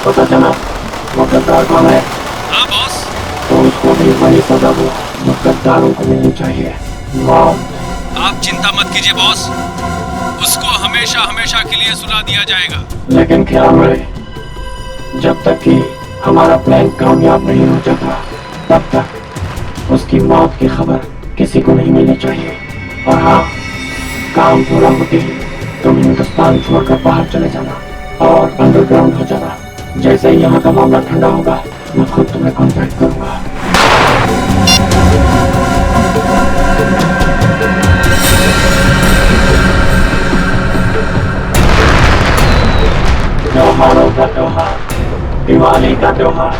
पता चला वो गद्दार कौन है? हाँ बॉस। तो उसको भी वही सजा दो जो गद्दारों को मिलनी चाहिए, मौत। आप चिंता मत कीजिए बॉस, उसको हमेशा हमेशा के लिए सुला दिया जाएगा। लेकिन ख्याल रहे, जब तक कि हमारा प्लान कामयाब नहीं हो जाता तब तक उसकी मौत की खबर किसी को नहीं मिलनी चाहिए। और हाँ, काम पूरा होते ही तुम हिंदुस्तान छोड़कर बाहर चले जाना और अंडरग्राउंड हो जाना। जैसे ही यहाँ का मामला ठंडा होगा मैं खुद तुम्हें कांटेक्ट करूंगा। त्योहारों का त्योहार, दिवाली का त्योहार।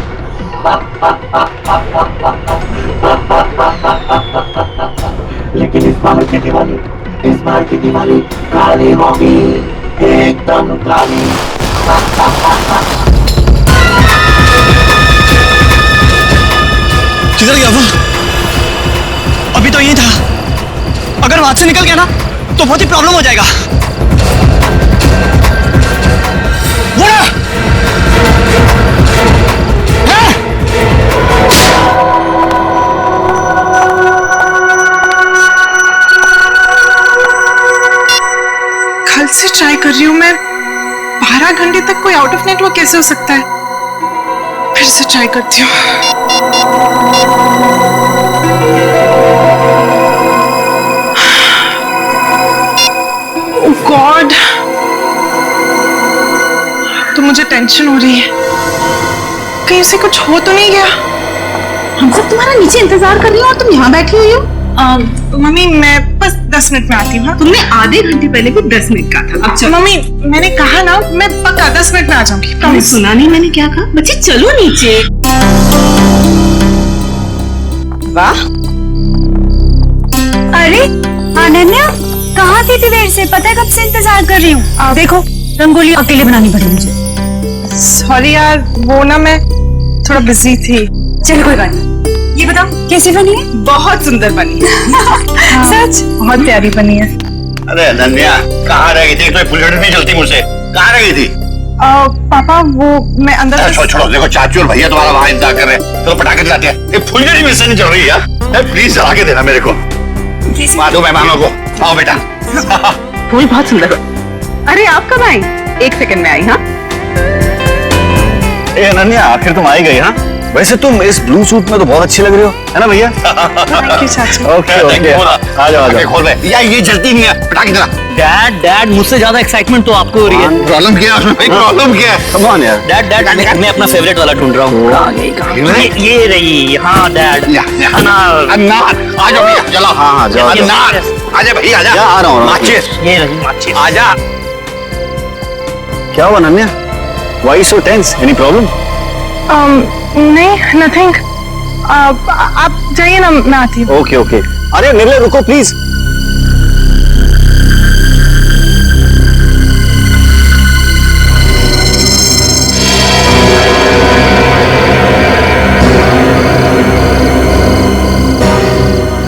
लेकिन इस बार की दिवाली काली होगी, एकदम काली। किधर गया वो? अभी तो यही था। अगर वहां से निकल गया ना तो बहुत ही प्रॉब्लम हो जाएगा। कल से ट्राई कर रही हूँ मैं, 12 घंटे तक कोई आउट ऑफ नेटवर्क कैसे हो सकता है? फिर से ट्राई करती हूँ। ओह गॉड, तो मुझे टेंशन हो रही है, कहीं से कुछ हो तो नहीं गया। हम सब तुम्हारा नीचे इंतजार कर रही हूँ और तुम यहाँ बैठी हुई हो। मम्मी मैं बस 10 मिनट में आती हूँ। तुमने आधे घंटे पहले भी 10 मिनट कहा था। अब चलो। मम्मी मैंने कहा ना, मैं पक्का 10 मिनट में आ जाऊंगी। तुमने सुना नहीं मैंने क्या कहा? बच्चे चलो नीचे। वाह, अरे अनन्या कहाँ थी इतनी देर से? पता है कब से इंतजार कर रही हूँ। देखो रंगोली अकेले बनानी पड़ी मुझे। सॉरी यार, वो ना मैं थोड़ा बिजी थी। चलो कोई बात नहीं। ये बताओ कैसी बनी है? बहुत सुंदर बनी है। सच बहुत प्यारी बनी है। अरे अनन्या कहाँ रह गई थी? तो फुलझड़ी नहीं चलती मुझसे, कहाँ रह गई थी? पापा वो मैं अंदर। छोड़ो छोड़ो, देखो चाचू और भैया तुम्हारा वहाँ इंतजार कर रहे हैं। चलो पटाखे दिलाते हैं। ये फुलझड़ी में से नहीं चल रही है यार, प्लीज जला के देना मेरे को। दो मेहमानों को। आओ बेटा। फूल बहुत सुंदर। अरे आप कब आई? 1 सेकंड में आई। हाँ अनन्या आखिर तुम आई गई। हाँ वैसे तुम इस ब्लू सूट में तो बहुत अच्छी लग रही हो, है ना भैया? थैंक यू चाचू। ओके ओके, आ जाओ आ जाओ। खोल रहे यार, ये जलती नहीं है, पटाखे जला। डैड मुझसे ज्यादा एक्साइटमेंट तो आपको हो रही है। प्रॉब्लम क्या है उसमें? प्रॉब्लम क्या है? कम ऑन यार। डैड मैं अपना फेवरेट वाला ढूंढ रहा हूँ। ये रही। हाँ डैड, अनार। आ जाओ भैया, जलाओ। हाँ जाओ। अनार आ जा भैया, आ जा। आ रहा हूँ। माचिस। ये रही माचिस। आ जा। क्या हुआ Ananya? Why so tense? Any problem? नहीं, नथिंग। आप जाइए ना, मैं आती हूँ। Okay okay. अरे निर्ले रुको प्लीज।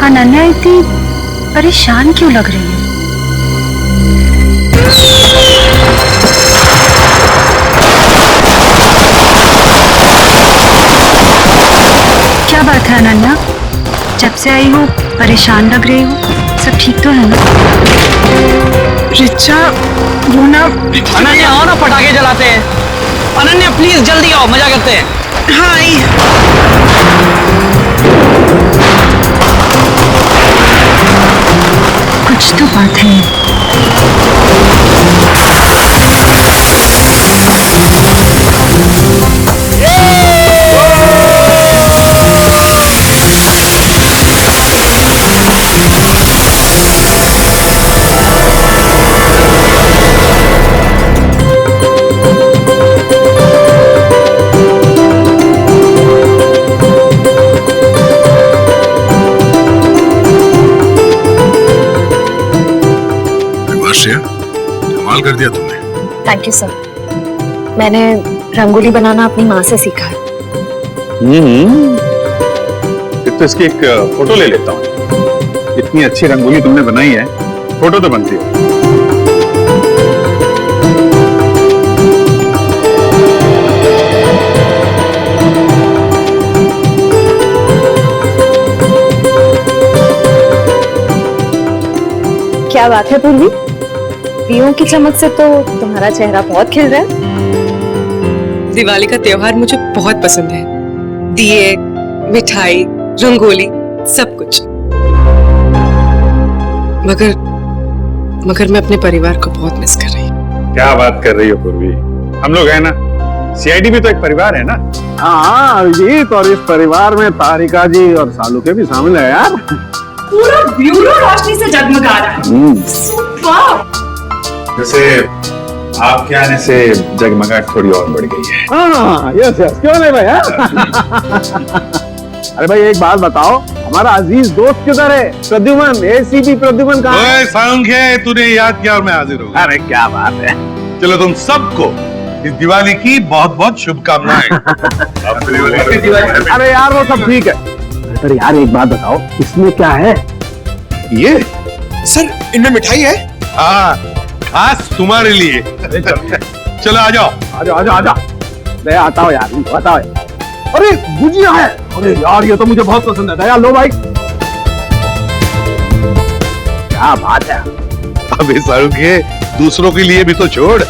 अनन्या इतनी परेशान क्यों लग रही है? क्या बात है अनन्या, जब से आई हो परेशान लग रही हो। सब ठीक तो है ना? रिचा वो ना। अनन्या आओ ना, पटाखे जलाते हैं। अनन्या प्लीज जल्दी आओ, मजा करते हैं। हाँ आई। कुछ तो बात है। कमाल कर दिया तुमने। Thank you sir. मैंने रंगोली बनाना अपनी माँ से सीखा है। फिर तो इसकी एक फोटो ले लेता हूँ। इतनी अच्छी रंगोली तुमने बनाई है, फोटो तो बनती है। क्या बात है पूर्वी, दियों की चमक से तो तुम्हारा चेहरा बहुत खिल रहा है। दिवाली का त्योहार मुझे बहुत पसंद है। दिए, मिठाई, रंगोली, सब कुछ। मगर मैं अपने परिवार को बहुत मिस कर रही हूँ। क्या बात कर रही हो पूर्वी, हम लोग हैं ना, सीआईडी भी तो एक परिवार है ना। हाँ अभिजीत, और इस परिवार में तारिका जी और सालू के भी शामिल है यार। पूरा ब्यूरो रोशनी से जगमगा रहा है। सुपर। जैसे आपके आने से जगमगाहट थोड़ी और बढ़ गई है। हाँ यस यस, क्यों नहीं भाई। अरे भाई एक बात बताओ, हमारा अजीज दोस्त किधर है? प्रद्युमन, एसीपी प्रद्युमन कहाँ है? सांख्य, तूने याद किया और मैं हाजिर हूँ। अरे क्या बात है। चलो तुम सबको इस दिवाली की बहुत बहुत शुभकामनाएं। अरे यार वो सब ठीक है, पर यार एक बात बताओ, इसमें क्या है? ये सर इनमें मिठाई है। हाँ, खास तुम्हारे लिए। चलो आ जाओ। आजा। दया आता हो यार, आता हो। अरे गुजिया है, अरे यार ये तो मुझे बहुत पसंद है। दया लो भाई। क्या बात है। अबे सांख्य, दूसरों के लिए भी तो छोड़।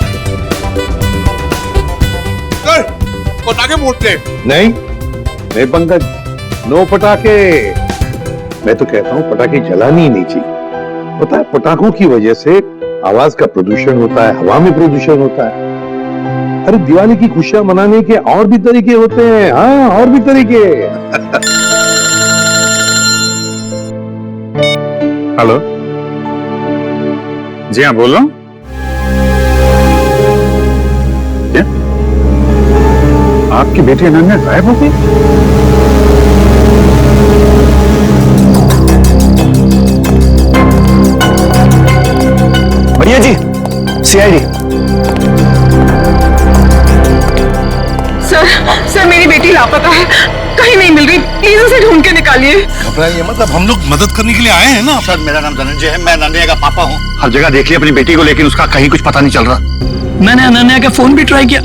पटाखे फोड़ते नहीं पंकज, नो पटाखे। मैं तो कहता हूँ पटाखे जलानी ही नहीं चाहिए। पता है पटाखों की वजह से आवाज का प्रदूषण होता है, हवा में प्रदूषण होता है। अरे दिवाली की खुशियां मनाने के और भी तरीके होते हैं। हाँ और भी तरीके। हेलो जी हाँ, बोल रहा हूँ। आपकी बेटी अनन्या गायब हो गई? भैया जी, सीआईडी। सर मेरी बेटी लापता है, कहीं नहीं मिल रही, प्लीज उसे ढूंढ के निकालिए। घबराइए मतलब हम लोग मदद करने के लिए आए हैं ना। सर मेरा नाम धनंजय है, मैं अनन्या का पापा हूँ। हर जगह देख लिया अपनी बेटी को, लेकिन उसका कहीं कुछ पता नहीं चल रहा। मैंने अनन्या का फोन भी ट्राई किया,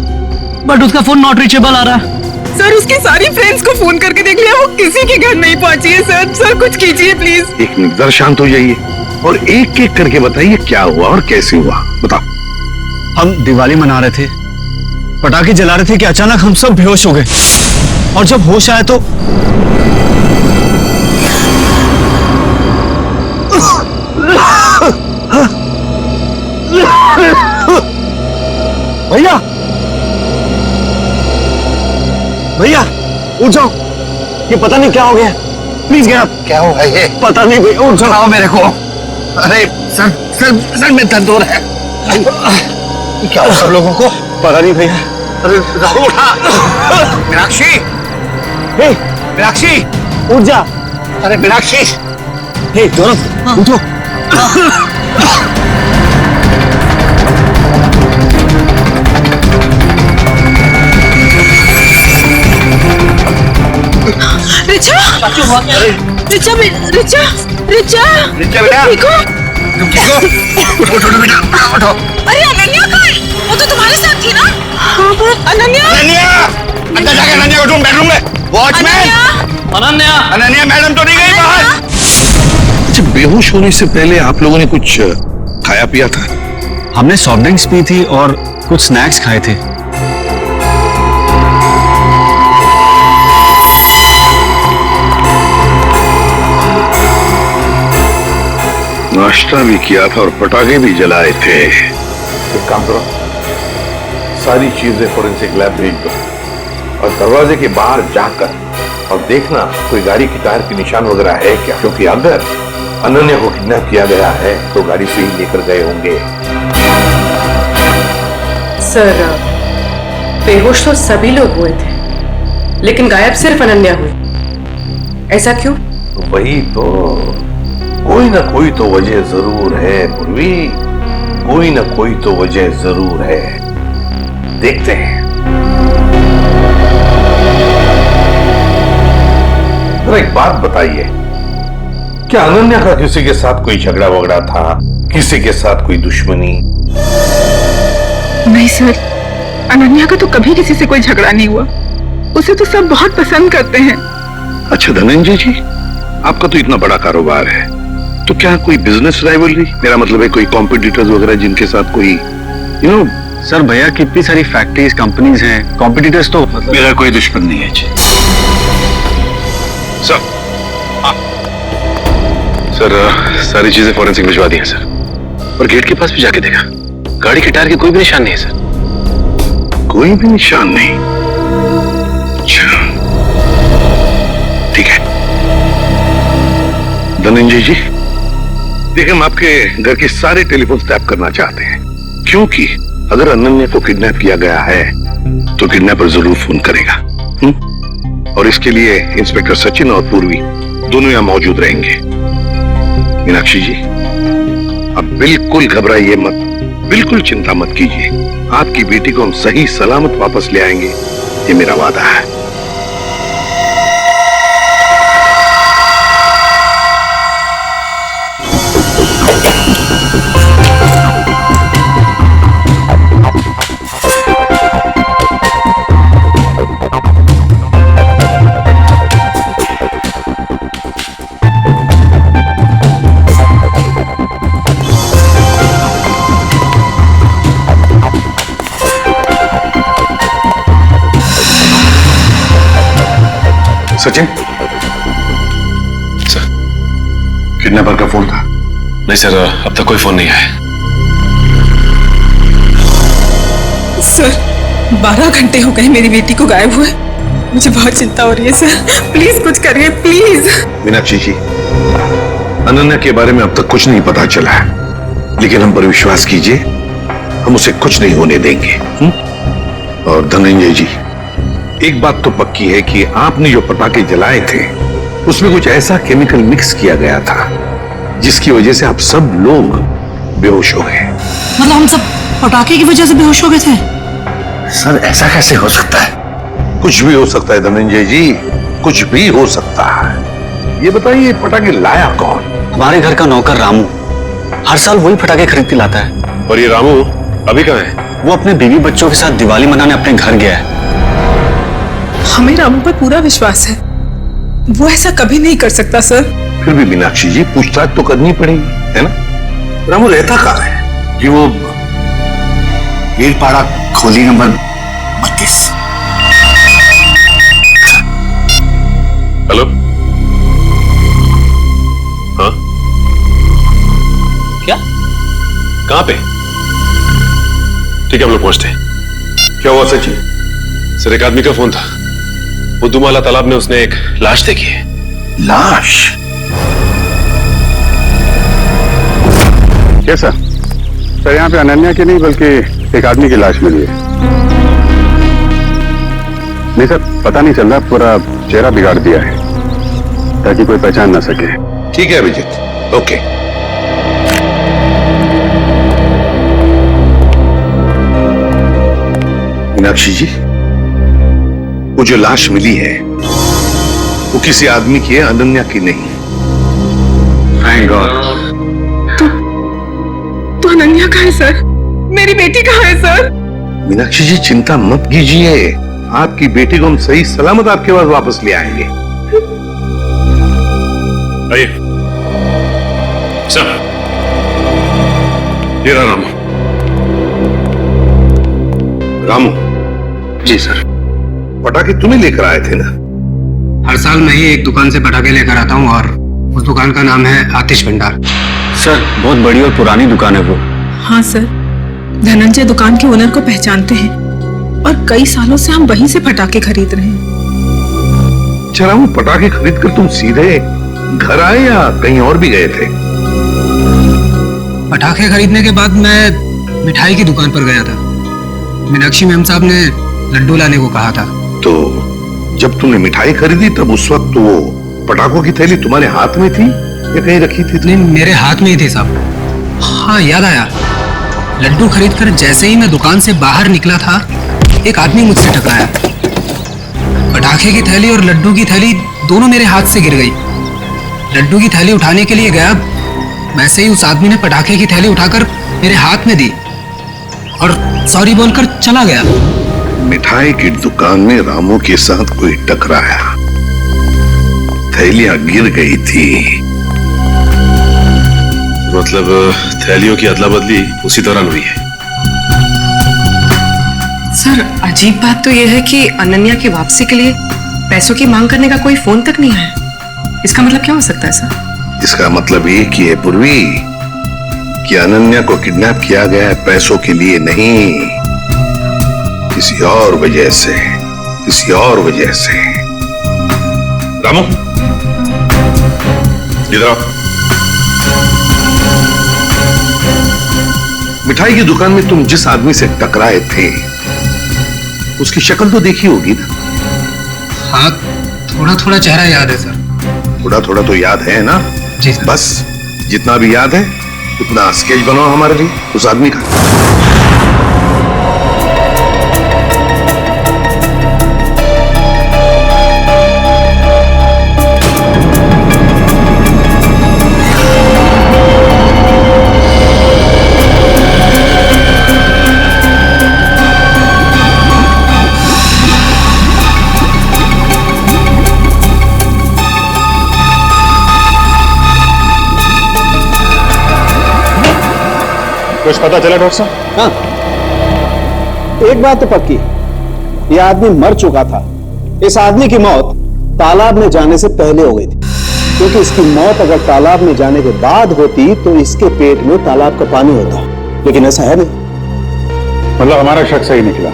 बट उसका फोन नॉट रीचेबल आ रहा है। सर उसकी सारी फ्रेंड्स को फोन करके देख लिया, वो किसी के घर नहीं पहुंची है। सर कुछ कीजिए प्लीज। एक मिनट, जरा शांत हो जाइए और एक एक करके बताइए क्या हुआ और कैसे हुआ, बताओ। हम दिवाली मना रहे थे, पटाखे जला रहे थे कि अचानक हम सब बेहोश हो गए, और जब होश आया तो भैया उठ जाओ, ये पता नहीं क्या हो गया। Please get up. क्या हुआ ये? पता नहीं भैया, उठ जाओ मेरे को। अरे सर में दर्द हो रहा है। क्या हुआ सब लोगों को? पता नहीं भैया। अरे राहुल उठा। मीनाक्षी, मीनाक्षी उठ जा। अरे मीनाक्षी, हे गौरव उठो। रिचा, रिचा रिचा बेटा, ठीक हो? तुम ठीक हो? उठो बेटा, उठो। अरे अनन्या कहाँ है? वो तो तुम्हारे साथ थी ना? अनन्या, अंदर जाके अनन्या को ढूंढ, बेडरूम में। वॉचमैन, अनन्या मैडम तो नहीं गई बाहर? अच्छा, बेहोश होने से पहले आप लोगों ने कुछ खाया पिया था? हमने सॉफ्ट ड्रिंक्स पी थी और कुछ स्नैक्स खाए थे। नाश्ता भी किया था और पटाखे भी जलाए थे। एक काम करो, सारी चीजें फोरेंसिक लैब भेज दो और दरवाजे के बाहर जाकर और देखना कोई गाड़ी की टायर के निशान वगैरह है क्या, क्योंकि अगर अनन्या को किडनैप किया गया है तो गाड़ी से ही लेकर गए होंगे। सर बेहोश तो सभी लोग हुए थे, लेकिन गायब सिर्फ अनन्या हुई। ऐसा क्यों? वही तो, कोई ना कोई तो वजह जरूर है पूर्वी, कोई ना कोई तो वजह जरूर है। देखते हैं। एक बात बताइए, क्या अनन्या का किसी के साथ कोई झगड़ा वगड़ा था, किसी के साथ कोई दुश्मनी? नहीं सर, अनन्या का तो कभी किसी से कोई झगड़ा नहीं हुआ, उसे तो सब बहुत पसंद करते हैं। अच्छा धनंजय जी, आपका तो इतना बड़ा कारोबार है, तो क्या कोई बिजनेस राइवलरी, मेरा मतलब है कोई कॉम्पिटिटर्स वगैरह जिनके साथ कोई सर भैया कितनी सारी फैक्ट्रीज कंपनीज हैं, कॉम्पिटिटर्स तो मेरा कोई दुश्मन नहीं है जी। सर सारी चीजें फॉरेंसिक भिजवा दी हैं सर, और गेट के पास भी जाके देखा, गाड़ी के टायर के कोई भी निशान नहीं है सर। कोई भी निशान नहीं? अच्छा ठीक है। धनंजय जी देखिए, हम आपके घर के सारे टेलीफोन टैप करना चाहते हैं, क्योंकि अगर अनन्या को किडनैप किया गया है तो किडनैपर जरूर फोन करेगा। और इसके लिए इंस्पेक्टर सचिन और पूर्वी दोनों यहां मौजूद रहेंगे। मीनाक्षी जी अब बिल्कुल घबराइए मत, बिल्कुल चिंता मत कीजिए, आपकी बेटी को हम सही सलामत वापस ले आएंगे, ये मेरा वादा है। सचिन सर, किडनैपर का फोन था? नहीं सर, अब तक कोई फोन नहीं आया। सर 12 घंटे हो गए मेरी बेटी को गायब हुए, मुझे बहुत चिंता हो रही है सर, प्लीज कुछ करिए प्लीज। मीनाक्षी जी अनन्या के बारे में अब तक कुछ नहीं पता चला है, लेकिन हम पर विश्वास कीजिए, हम उसे कुछ नहीं होने देंगे। और धनंजय जी एक बात तो पक्की है कि आपने जो पटाखे जलाए थे उसमें कुछ ऐसा केमिकल मिक्स किया गया था जिसकी वजह से आप सब लोग बेहोश हो गए। मतलब हम सब पटाखे की वजह से बेहोश हो गए थे? सर ऐसा कैसे हो सकता है? कुछ भी हो सकता है धनंजय जी, कुछ भी हो सकता है। ये बताइए पटाखे लाया कौन? हमारे घर का नौकर रामू, हर साल वही पटाखे खरीद के लाता है। और ये रामू अभी कहाँ है? वो अपने बीवी बच्चों के साथ दिवाली मनाने अपने घर गया है। हमें रामू पर पूरा विश्वास है, वो ऐसा कभी नहीं कर सकता सर। फिर भी मीनाक्षी जी पूछताछ तो करनी पड़ेगी, है ना? रामू रहता कहाँ है? जी वो वीरपाड़ा खोली नंबर 32। हेलो, हाँ क्या? कहाँ पे? ठीक है हम लोग पहुंचते हैं। क्या हुआ सचिन? सर एक आदमी का फोन था, उदुमाला तालाब में उसने एक लाश देखी है। लाश? कैसा? सर यहाँ पे अनन्या की नहीं बल्कि एक आदमी की लाश मिली है। नहीं सर पता नहीं चल रहा, पूरा चेहरा बिगाड़ दिया है ताकि कोई पहचान ना सके। ठीक है अभिजीत, ओके। मीनाक्षी जी वो जो लाश मिली है वो किसी आदमी की है, अनन्या की नहीं। Thank God. तो अनन्या कहाँ है सर? मेरी बेटी कहाँ है सर? मीनाक्षी जी चिंता मत कीजिए, आपकी बेटी को हम सही सलामत आपके पास वापस ले आएंगे। आइए सर, ये रहा रामू। रामू जी सर। पटाखे तुम्हें लेकर आए थे ना? हर साल मैं ही एक दुकान से पटाखे लेकर आता हूँ और उस दुकान का नाम है आतिश भंडार। सर बहुत बड़ी और पुरानी दुकान है वो। हाँ सर, धनंजय दुकान के ओनर को पहचानते हैं और कई सालों से हम वहीं से पटाखे खरीद रहे हैं। अच्छा रामू, पटाखे खरीद कर तुम सीधे घर आए या कहीं और भी गए थे? पटाखे खरीदने के बाद मैं मिठाई की दुकान पर गया था। मीनाक्षी मैम साहब ने लड्डू लाने को कहा था। तो जब तुमने मिठाई खरीदी तब उस वक्त तो वो पटाखों की थैली तुम्हारे हाथ में थी या कहीं रखी थी? नहीं, मेरे हाथ में ही थी साहब। हाँ याद आया, लड्डू खरीदकर जैसे ही मैं दुकान से बाहर निकला था एक आदमी मुझसे टकराया। पटाखे की थैली और लड्डू की थैली दोनों मेरे हाथ से गिर गई। लड्डू की थैली उठाने के लिए गया, वैसे ही उस आदमी ने पटाखे की थैली उठाकर मेरे हाथ में दी और सॉरी बोलकर चला गया। मिठाई की दुकान में रामू के साथ कोई टकराया, थैलियां गिर गई थी। मतलब थैलियों की अदला बदली उसी दौरान हुई है। सर अजीब बात तो यह है कि अनन्या की वापसी के लिए पैसों की मांग करने का कोई फोन तक नहीं आया। इसका मतलब क्या हो सकता है सर? इसका मतलब ये कि है पूर्वी कि अनन्या को किडनैप किया गया है पैसों के लिए नहीं, किसी और वजह से, किसी और वजह से। रामू इधर आओ। मिठाई की दुकान में तुम जिस आदमी से टकराए थे उसकी शक्ल तो देखी होगी ना? हाँ, थोड़ा थोड़ा चेहरा याद है सर। थोड़ा थोड़ा तो याद है ना? जी सर। बस जितना भी याद है उतना स्केच बनाओ हमारे लिए उस आदमी का। कुछ पता चला डॉक्टर साहब? हाँ, एक बात तो पक्की, ये आदमी मर चुका था। इस आदमी की मौत तालाब में जाने से पहले हो गई थी, क्योंकि इसकी मौत अगर तालाब में जाने के बाद होती तो इसके पेट में तालाब का पानी होता, लेकिन ऐसा है नहीं। मतलब हमारा शक सही निकला,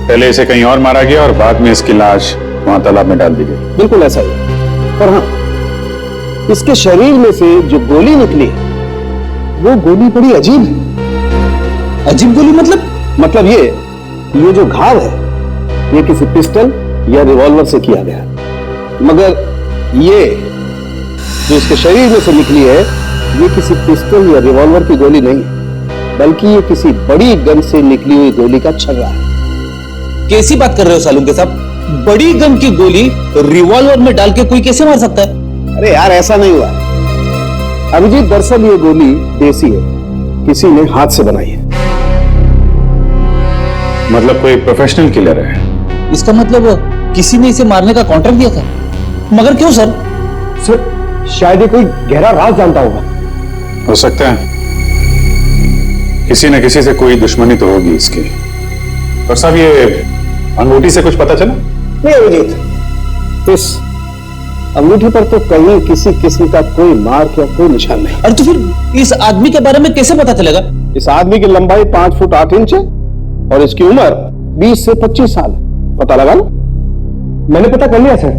पहले इसे कहीं और मारा गया और बाद में इसकी लाश वहां तालाब में डाल दी गई। बिल्कुल ऐसा ही। और हाँ, इसके शरीर में से जो गोली निकली वो गोली बड़ी अजीब है। अजीब गोली मतलब ये जो घाव है ये किसी पिस्टल या रिवॉल्वर से किया गया, मगर ये जो इसके शरीर में से निकली है ये किसी पिस्टल या रिवॉल्वर की गोली नहीं है, बल्कि ये किसी बड़ी गन से निकली हुई गोली का छर्रा है। कैसी बात कर रहे हो सालुंके साहब? बड़ी गन की गोली रिवॉल्वर में डाल के कोई कैसे मार सकता है? अरे यार, ऐसा नहीं हुआ अभिजीत। दरअसल ये गोली देसी है, किसी ने हाथ से बनाई है। मतलब कोई प्रोफेशनल किलर है? इसका मतलब किसी ने इसे मारने का कॉन्ट्रैक्ट दिया था, मगर क्यों सर? सर शायद ये कोई गहरा राज जानता होगा। हो सकता है, किसी न किसी से कोई दुश्मनी तो होगी इसकी। और साहब ये अंगूठी से कुछ पता चला? नहीं अभिजीत, इस अंगूठी पर तो कहीं किसी किस्म का कोई मार्क या कोई निशान नहीं। अरे तो फिर इस आदमी के बारे में कैसे पता चलेगा? इस आदमी की लंबाई 5 फुट 8 इंच है और इसकी उम्र 20 से 25 साल। पता लगा ना? मैंने पता कर लिया sir.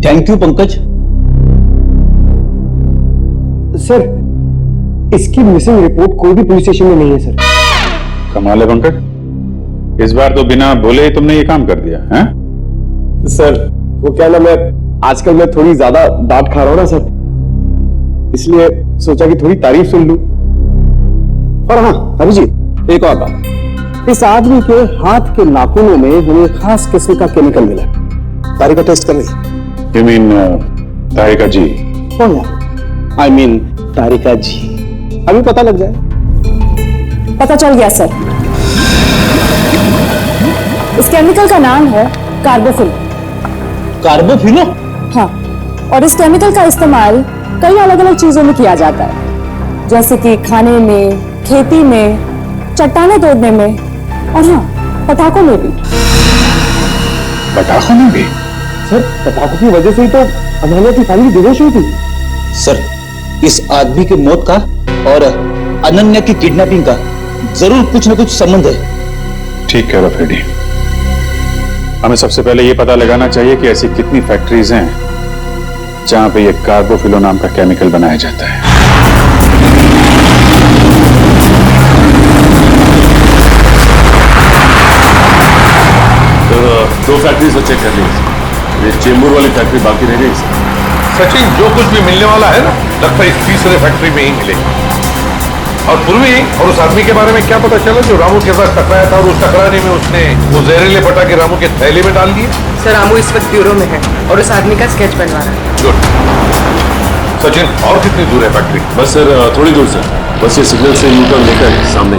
Thank you Pankaj. Sir इसकी मिसिंग रिपोर्ट कोई भी पुलिस स्टेशन में नहीं है सर। कमाल है पंकज, इस बार तो बिना बोले ही तुमने ये काम कर दिया है? सर वो क्या ना, मैं आजकल मैं थोड़ी ज्यादा डांट खा रहा हूं ना सर, इसलिए सोचा कि थोड़ी तारीफ सुन लूं। और हाँ अभिजीत, एक और बात, इस आदमी के हाथ के नाखूनों में हमें खास किस्म का केमिकल मिला। तारिका टेस्ट कर रही। You mean, तारिका जी? कौन है? I mean, तारिका जी। अभी पता लग जाए। पता चल गया सर। इस केमिकल का नाम है कार्बोफिल। कार्बोफिलो? हाँ, और इस केमिकल का इस्तेमाल कई अलग अलग चीजों में किया जाता है, जैसे कि खाने में, खेती में, चट्टानें तोड़ने में और हाँ, पटाखों में भी। पटाखों में भी? सर पटाखों की वजह से ही तो अनन्या की फैमिली बेहोश हुई थी। सर इस आदमी की मौत का और अनन्या की किडनैपिंग का जरूर कुछ न कुछ संबंध है। ठीक कह रहे हो फ्रेडी, हमें सबसे पहले ये पता लगाना चाहिए कि ऐसी कितनी फैक्ट्रीज हैं जहां पे ये कार्बोफिलो नाम का केमिकल बनाया जाता है। तो 2 फैक्ट्री से चेक कर लीजिए, ये चेंबूर वाली फैक्ट्री बाकी रह गई। सचिन, जो कुछ भी मिलने वाला है ना, लगता है इस तीसरे फैक्ट्री में ही मिलेगा। और पूर्वी और उस आदमी के बारे में क्या पता चला जो रामू के साथ टकराया था और उस टकराने में उसने वो जहरीले पटाखे रामू के थैले में डाल दिए? सर रामू इस वक्त ब्यूरो में है और उस आदमी का स्केच बनवा रहा है। गुड। सचिन, और कितनी दूर है फैक्ट्री? बस सर थोड़ी दूर सर, बस ये सिग्नल से यू टर्न लेकर सामने।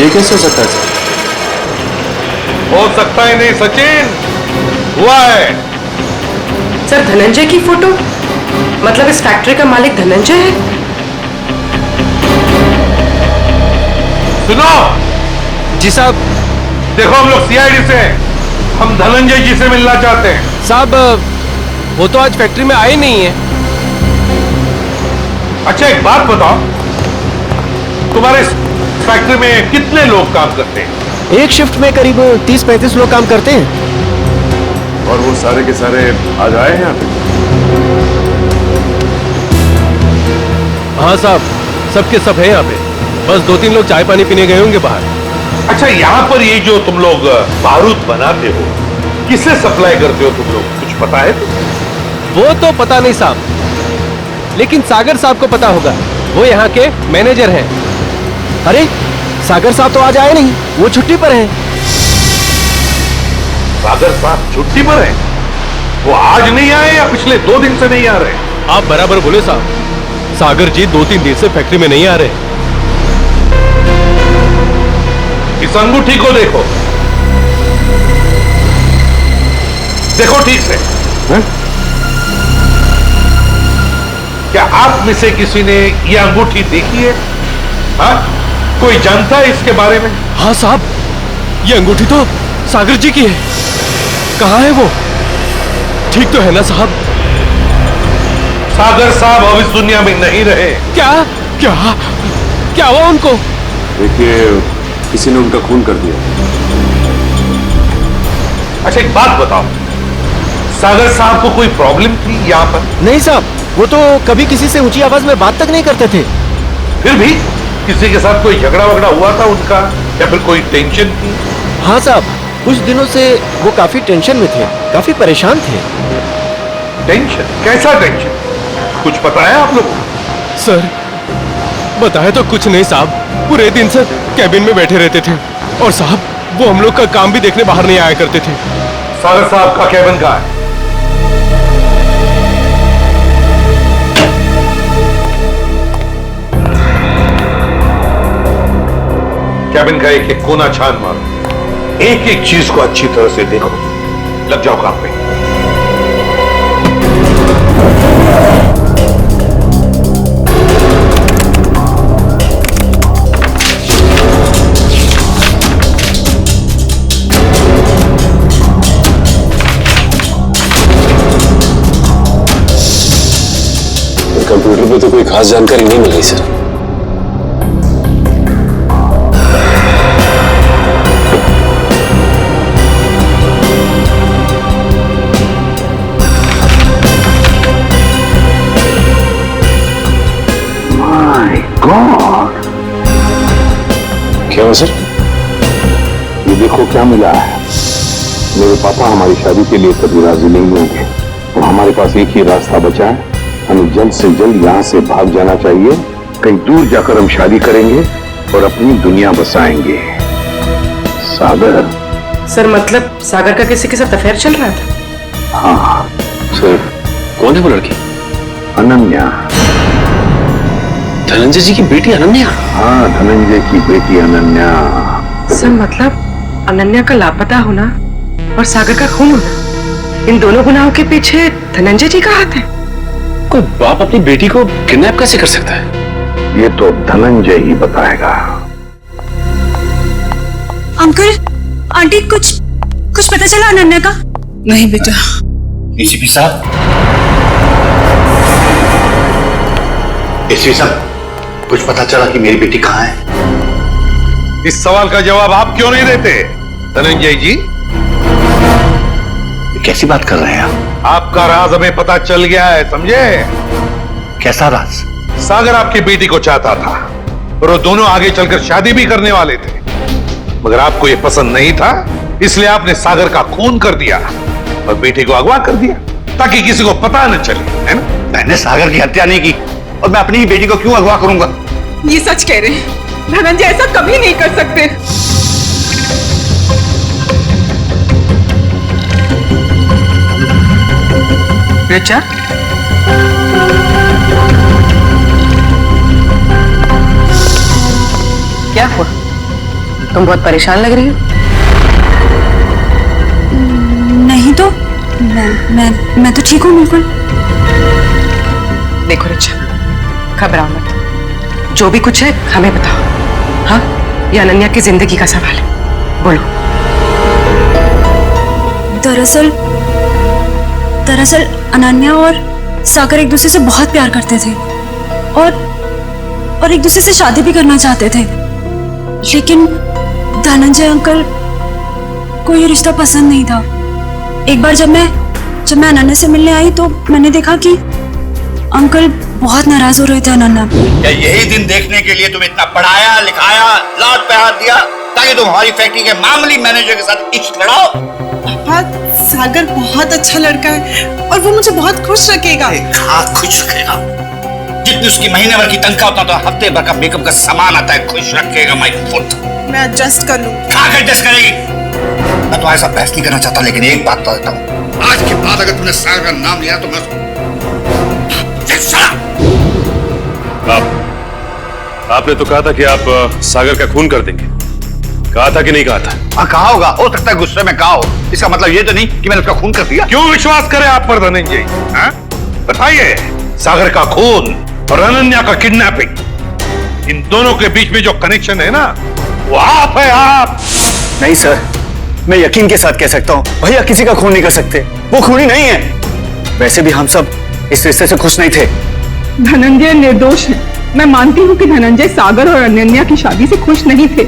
ये कैसे हो सकता है सर? हो सकता है नहीं सचिन, हुआ है। सर धनंजय की फोटो, मतलब इस फैक्ट्री का मालिक धनंजय है? सुनो जी साहब। देखो हम लोग सीआईडी से हैं, हम धनंजय जी से मिलना चाहते हैं। साहब वो तो आज फैक्ट्री में आए नहीं है। अच्छा एक बात बताओ, तुम्हारे इस फैक्ट्री में कितने लोग काम करते हैं? एक शिफ्ट में करीब 30-35 लोग काम करते हैं। और वो सारे के सारे आज आए हैं यहाँ पे? हाँ साहब, सबके सब है यहाँ पे, बस 2-3 लोग चाय पानी पीने गए होंगे बाहर। अच्छा यहाँ पर ये जो तुम लोग बारूद बनाते हो, किसे सप्लाई करते हो तुम लोग, कुछ पता है? वो तो पता नहीं साहब, लेकिन सागर साहब को पता होगा, वो यहाँ के मैनेजर हैं। अरे सागर साहब तो आज आए नहीं, वो छुट्टी पर हैं। सागर साहब छुट्टी पर हैं? वो आज नहीं आए या पिछले 2 दिन से नहीं आ रहे? आप बराबर बोले साहब, सागर जी 2-3 दिन से फैक्ट्री में नहीं आ रहे। इस अंगूठी को देखो, देखो ठीक से। है? क्या आप में से किसी ने यह अंगूठी देखी है? हाँ? कोई जानता है इसके बारे में? हाँ साहब, ये अंगूठी तो सागर जी की है। कहाँ है वो? ठीक तो है ना साहब? सागर साहब अब इस दुनिया में नहीं रहे। क्या क्या क्या हुआ उनको? देखिए किसी ने उनका खून कर दिया। अच्छा एक बात बताओ, सागर साहब को कोई प्रॉब्लम थी यहाँ पर? नहीं साहब, वो तो कभी किसी से ऊंची आवाज में बात तक नहीं करते थे। फिर भी किसी के साथ कोई झगड़ा वगड़ा हुआ था उनका, या फिर कोई टेंशन थी? हाँ साहब, कुछ दिनों से वो काफी टेंशन में थे, काफी परेशान थे। टेंशन? कैसा टेंशन? कुछ पता है आप लोग? सर बताया तो कुछ नहीं साहब, पूरे दिन से कैबिन में बैठे रहते थे, और साहब वो हम लोग का काम भी देखने बाहर नहीं आया करते थे। सागर साहब का कैबिन कहाँ है? कैबिन का एक एक कोना छान मारो, एक एक चीज को अच्छी तरह से देखो, लग जाओ काम पे। कंप्यूटर पे तो कोई खास जानकारी नहीं मिल रही सर। क्या हुआ सर? ये देखो क्या मिला है। मेरे पापा हमारी शादी के लिए कभी राजी नहीं होंगे, और हमारे पास एक ही रास्ता बचा है, हमें जल्द से जल्द यहाँ से भाग जाना चाहिए। कहीं दूर जाकर हम शादी करेंगे और अपनी दुनिया बसाएंगे। सागर। सर मतलब सागर का किसी के साथ अफेयर चल रहा था? हाँ सर, कौन है वो लड़की? अनन्या। धनंजय जी की बेटी अनन्या? हाँ, धनंजय की बेटी अनन्या। सर मतलब अनन्या का लापता होना और सागर का खून होना, इन दोनों गुनाहों के पीछे धनंजय जी का हाथ है। कोई बाप अपनी बेटी को किडनैप कैसे कर सकता है? ये तो धनंजय ही बताएगा। अंकल, आंटी, कुछ पता चला अनन्या का? नहीं बेटा। एसीपी साहब, एसीपी साहब, कुछ पता चला कि मेरी बेटी कहाँ है? इस सवाल का जवाब आप क्यों नहीं देते धनंजय जी? कैसी बात कर रहे हैं आप? आपका राज हमें पता चल गया है, समझे? कैसा राज? सागर आपकी बेटी को चाहता था और वो दोनों आगे चलकर शादी भी करने वाले थे, मगर आपको ये पसंद नहीं था, इसलिए आपने सागर का खून कर दिया और बेटी को अगवा कर दिया ताकि किसी को पता न चले, है ना? मैंने सागर की हत्या नहीं की, और मैं अपनी ही बेटी को क्यों अगवा करूंगा? ये सच कह रहे हैं, धनंजय ऐसा कभी नहीं कर सकते। रिचा, क्या हुआ? तुम बहुत परेशान लग रही हो। नहीं तो मैं तो ठीक हूँ बिल्कुल। देखो रिचा, घबराओ मत, जो भी कुछ है हमें बताओ। हाँ, ये अनन्या की जिंदगी का सवाल है, बोलो। दरअसल अनन्या और सागर एक दूसरे से बहुत प्यार करते थे और एक दूसरे से शादी भी करना चाहते थे, लेकिन धनंजय अंकल को ये रिश्ता पसंद नहीं था। एक बार जब मैं अनन्या से मिलने आई तो मैंने देखा कि अंकल बहुत नाराज हो रहे थे अनन्या। क्या यही दिन देखने के लिए तुम्हें इतना पढ़ाया लिखाया, लाड प्यार दिया ताकि तुम हमारी फैक्ट्री के मामूली मैनेजर के साथ इश्क लड़ाओ? पापा, सागर बहुत अच्छा लड़का है और वो मुझे बहुत खुश रखेगा। हाँ, खुश रखेगा। जितनी उसकी महीने भर की तनख्वाह उतना तो हफ्ते भर का मेकअप का सामान आता है। खुश रखेगा माय फुट। मैं एडजस्ट कर लूं। कहाँ एडजस्ट करेगी? मैं तुम्हारे साथ बहस नहीं करना चाहता, लेकिन एक बात बता देता हूँ, आज के बाद अगर तुमने सागर का नाम लिया तो मैं आपने तो कहा था कि आप सागर का खून कर देंगे, कहा था कि नहीं कहा था? हाँ, कहा होगा, हो सकता है गुस्से में कहा हो। इसका मतलब ये तो नहीं कि मैंने उसका खून कर दिया। क्यों विश्वास करें आप पर धनंजय? बताइए, सागर का खून और अनन्या का किडनैपिंग, इन दोनों के बीच में जो कनेक्शन है ना, वो आप है, आप। नहीं सर, मैं यकीन के साथ कह सकता हूँ, भैया किसी का खून नहीं कर सकते, वो खूनी नहीं है। वैसे भी हम सब इस रिश्ते से खुश नहीं थे। धनंजय निर्दोष है। मैं मानती हूँ कि धनंजय सागर और अनन्या की शादी से खुश नहीं थे,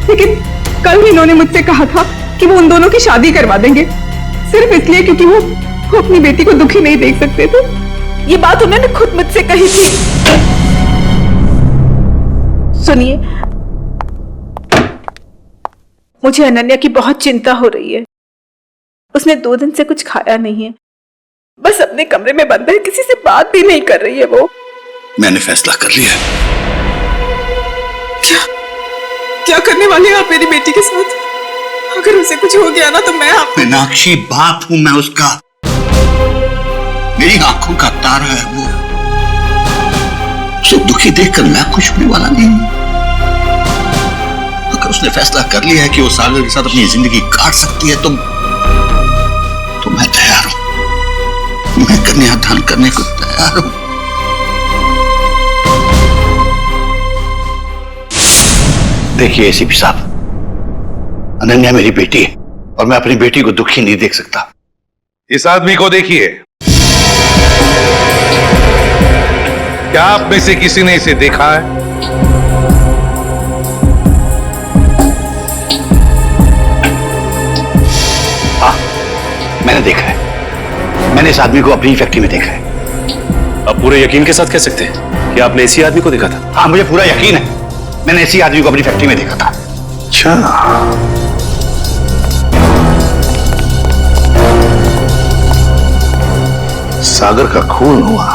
लेकिन कल इन्होंने मुझसे कहा था कि वो उन दोनों की शादी करवा देंगे, सिर्फ इसलिए क्योंकि वो अपनी बेटी को दुखी नहीं देख सकते थे। ये बात उन्होंने खुद मुझसे कही थी। सुनिए, मुझे अनन्या की बहुत चिंता हो रही है। उसने 2 दिन से कुछ खाया नहीं है, बस अपने कमरे में बंद है, किसी से बात भी नहीं कर रही है वो। मैंने फैसला कर लिया है। क्या करने वाले हैं आप मेरी बेटी के साथ? अगर उसे कुछ हो गया ना तो मैं मीनाक्षी, बाप हूं मैं उसका, मेरी आंखों का तारा है वो। उसे दुखी देखकर मैं खुश होने वाला नहीं। अगर उसने फैसला कर लिया है कि वो सागर के साथ अपनी जिंदगी काट सकती है तो मैं तैयार हूं। मैं कन्यादान करने को तैयार हूं। देखिए एसीपी साहब, अनन्या मेरी बेटी है और मैं अपनी बेटी को दुखी नहीं देख सकता। इस आदमी को देखिए, क्या आप में से किसी ने इसे देखा है? हाँ, मैंने देखा है। मैंने इस आदमी को अपनी फैक्ट्री में देखा है। आप पूरे यकीन के साथ कह सकते हैं कि आपने इसी आदमी को देखा था? हाँ, मुझे पूरा यकीन है, मैंने इसी आदमी को अपनी फैक्ट्री में देखा था। अच्छा, सागर का खून हुआ।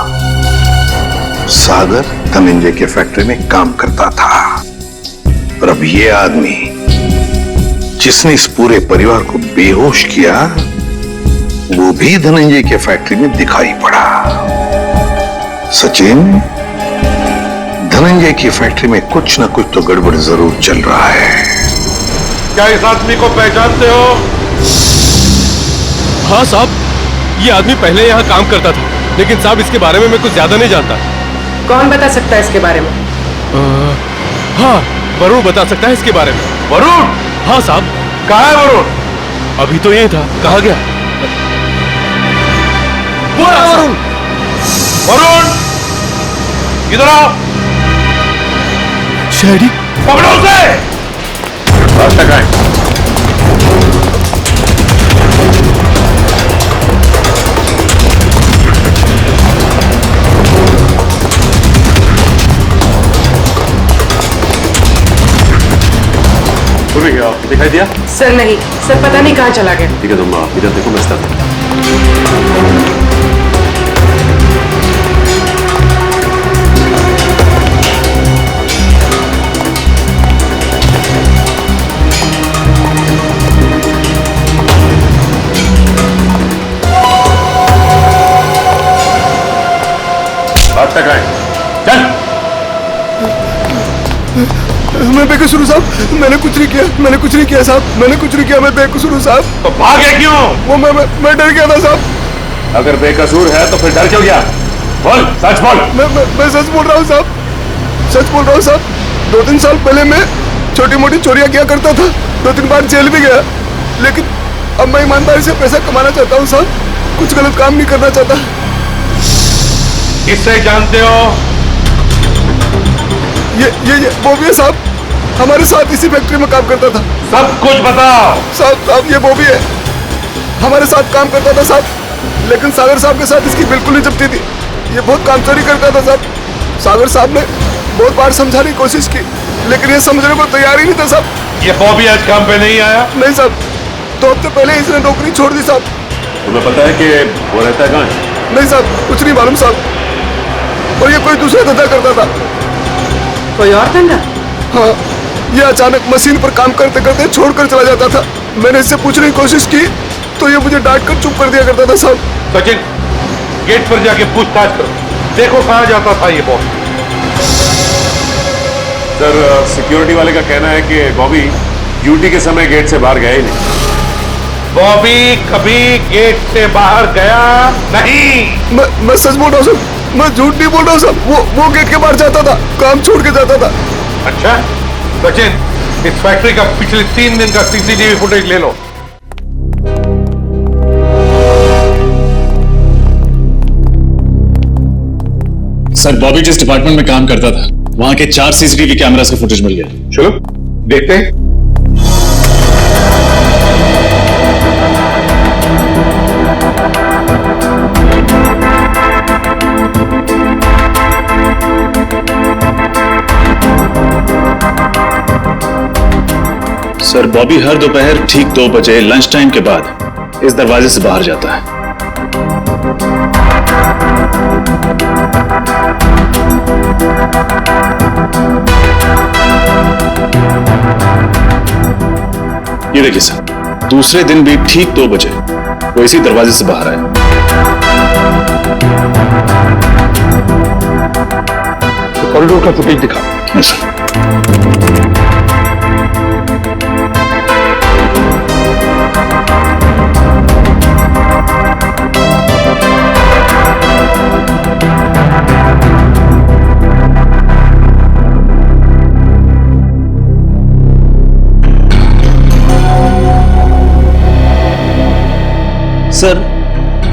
सागर धनंजय के फैक्ट्री में काम करता था और अब ये आदमी जिसने इस पूरे परिवार को बेहोश किया, वो भी धनंजय के फैक्ट्री में दिखाई पड़ा। सचिन, धनंजय की फैक्ट्री में कुछ ना कुछ तो गड़बड़ जरूर चल रहा है। क्या इस आदमी को पहचानते हो? हाँ साहब, ये आदमी पहले यहाँ काम करता था, लेकिन साहब इसके बारे में मैं कुछ ज्यादा नहीं जानता। कौन बता सकता है इसके बारे में? हाँ, वरुण बता सकता है इसके बारे में। वरुण? हाँ साहब। कहाँ है वरुण? अभी तो यही था, कहाँ गया? वरुण! वरुण! इधर आओ। शहरी, पकड़ो उसे! आज तक आए। दिखाई दिया? सर नहीं, सर पता नहीं कहाँ चला गया। ठीक है, तुम इधर देखो, मैं स्टार्ट करता हूं। आज तक आए। चल। मैं बेकसूर हूँ साहब, मैंने कुछ नहीं किया, मैंने कुछ नहीं किया साहब, मैंने कुछ नहीं किया, मैं बेकसूर हूँ साहब। तो भागे क्यों? वो मैं डर गया था साहब। अगर बेकसूर है तो फिर डर क्यों गया? बोल, सच बोल। मैं सच बोल रहा हूँ साहब, सच बोल रहा हूँ साहब। 2-3 साल पहले मैं छोटी मोटी चोरियां किया करता था, 2-3 बार जेल भी गया, लेकिन अब मैं ईमानदारी से पैसा कमाना चाहता हूँ साहब, कुछ गलत काम नहीं करना चाहता। किससे जानते हो? ये बॉबी है साहब, हमारे साथ इसी फैक्ट्री में काम करता था। सब कुछ बताओ। साहब ये बॉबी है, हमारे साथ काम करता था साहब, लेकिन सागर साहब के साथ इसकी बिल्कुल नहीं जमती थी, ये बहुत काम चोरी करता था साहब। सागर साहब ने बहुत बार समझाने की कोशिश की, लेकिन ये समझने को तैयार ही नहीं था साहब। ये बॉबी आज काम पे नहीं आया? नहीं साहब, 2 हफ्ते पहले इसने नौकरी छोड़ दी साहब। तुम्हें पता है कि वो रहता है कहाँ है? नहीं साहब, कुछ नहीं मालूम साहब, और ये कोई दूसरा धंधा करता था। कोई और धंधा? हाँ, ये अचानक मशीन पर काम करते करते छोड़कर चला जाता था। मैंने इससे पूछने की कोशिश की तो ये मुझे डांट कर चुप कर दिया करता था साहब। सचिन, गेट पर जाके पूछताछ करो, देखो कहाँ जाता था ये बॉस। सर, सिक्योरिटी वाले का कहना है कि बॉबी ड्यूटी के समय गेट से बाहर गया ही नहीं। बॉबी कभी गेट से बाहर गया नहीं। मैं सच बोल रहा हूँ सर, मैं झूठ नहीं बोल रहा हूँ सर, वो गेट के बाहर जाता था, काम छोड़ के जाता था। अच्छा सचिन, इस फैक्ट्री का पिछले 3 दिन का सीसीटीवी फुटेज ले लो। सर, बॉबी जिस डिपार्टमेंट में काम करता था वहां के 4 सीसीटीवी कैमरास का फुटेज मिल गया। चलो देखते हैं। सर, बॉबी हर दोपहर ठीक 2 बजे लंच टाइम के बाद इस दरवाजे से बाहर जाता है। ये देखिए सर, दूसरे दिन भी ठीक 2 बजे वो इसी दरवाजे से बाहर आया। तो कॉरिडोर का फुटेज दिखा। सर, सर,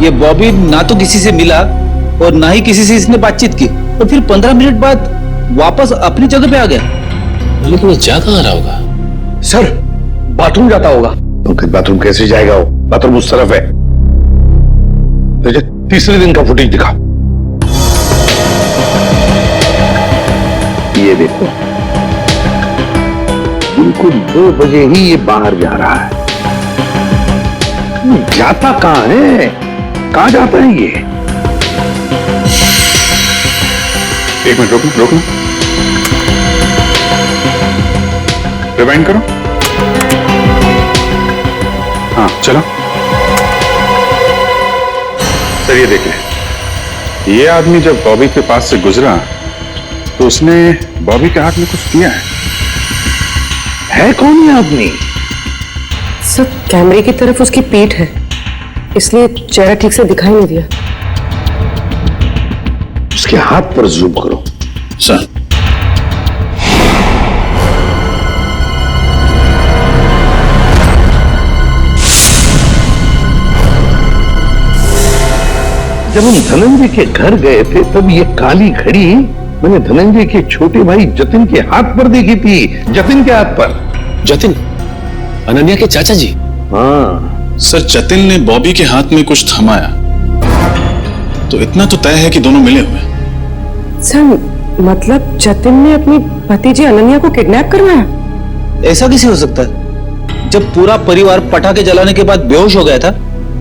ये बॉबी ना तो किसी से मिला और ना ही किसी से इसने बातचीत की, और फिर 15 मिनट बाद वापस अपनी जगह पे आ गया। लेकिन वो जा कहाँ रहा होगा? सर, बाथरूम जाता होगा। तो फिर बाथरूम कैसे जाएगा? वो बाथरूम उस तरफ है। तो तीसरे दिन का फुटेज दिखा। ये देखो, बिल्कुल 2 बजे ही ये बाहर जा रहा है। जाता कहाँ है? कहाँ जाता है ये? एक मिनट रोकना। रिवाइंड करो। हाँ चलो। सर, ये देखिए, ये आदमी जब बॉबी के पास से गुजरा तो उसने बॉबी के हाथ में कुछ दिया है कौन ये आदमी? सर, कैमरे की तरफ उसकी पीठ है, इसलिए चेहरा ठीक से दिखाई नहीं दिया। उसके हाथ पर जूम करो। सर, जब हम धनंजय के घर गए थे तब ये काली घड़ी मैंने धनंजय के छोटे भाई जतिन के हाथ पर देखी थी। जतिन के हाथ पर। जतिन, अनन्या के चाचा जी? हाँ सर, जतिन ने बॉबी के हाथ में कुछ थमाया तो इतना तो तय है कि दोनों मिले हुए। सर, मतलब जतिन ने अपनी भतीजी अनन्या को किडनैप करवाया? ऐसा कैसे हो सकता है? जब पूरा परिवार पटाखे जलाने के बाद बेहोश हो गया था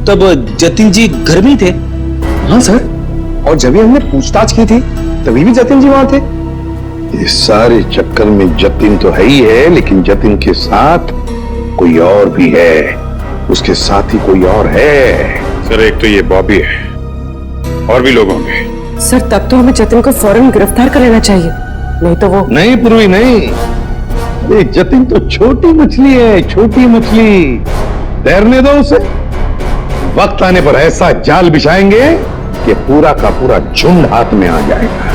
तब जतिन जी घर में ही थे। हाँ सर, और जब भी हमने पूछताछ की थी तभी भी जतिन जी वहां थे। इस सारे चक्कर में जतिन तो है ही है, लेकिन जतिन के साथ कोई और भी है। उसके साथ ही कोई और है। सर, एक तो ये बॉबी है, और भी लोग होंगे। सर, तब तो हमें जतिन को फौरन गिरफ्तार कर लेना चाहिए, नहीं तो वो। नहीं पूर्वी, नहीं, ये जतिन तो छोटी मछली है, छोटी मछली। तैरने दो उसे। वक्त आने पर ऐसा जाल बिछाएंगे कि पूरा का पूरा झुंड हाथ में आ जाएगा।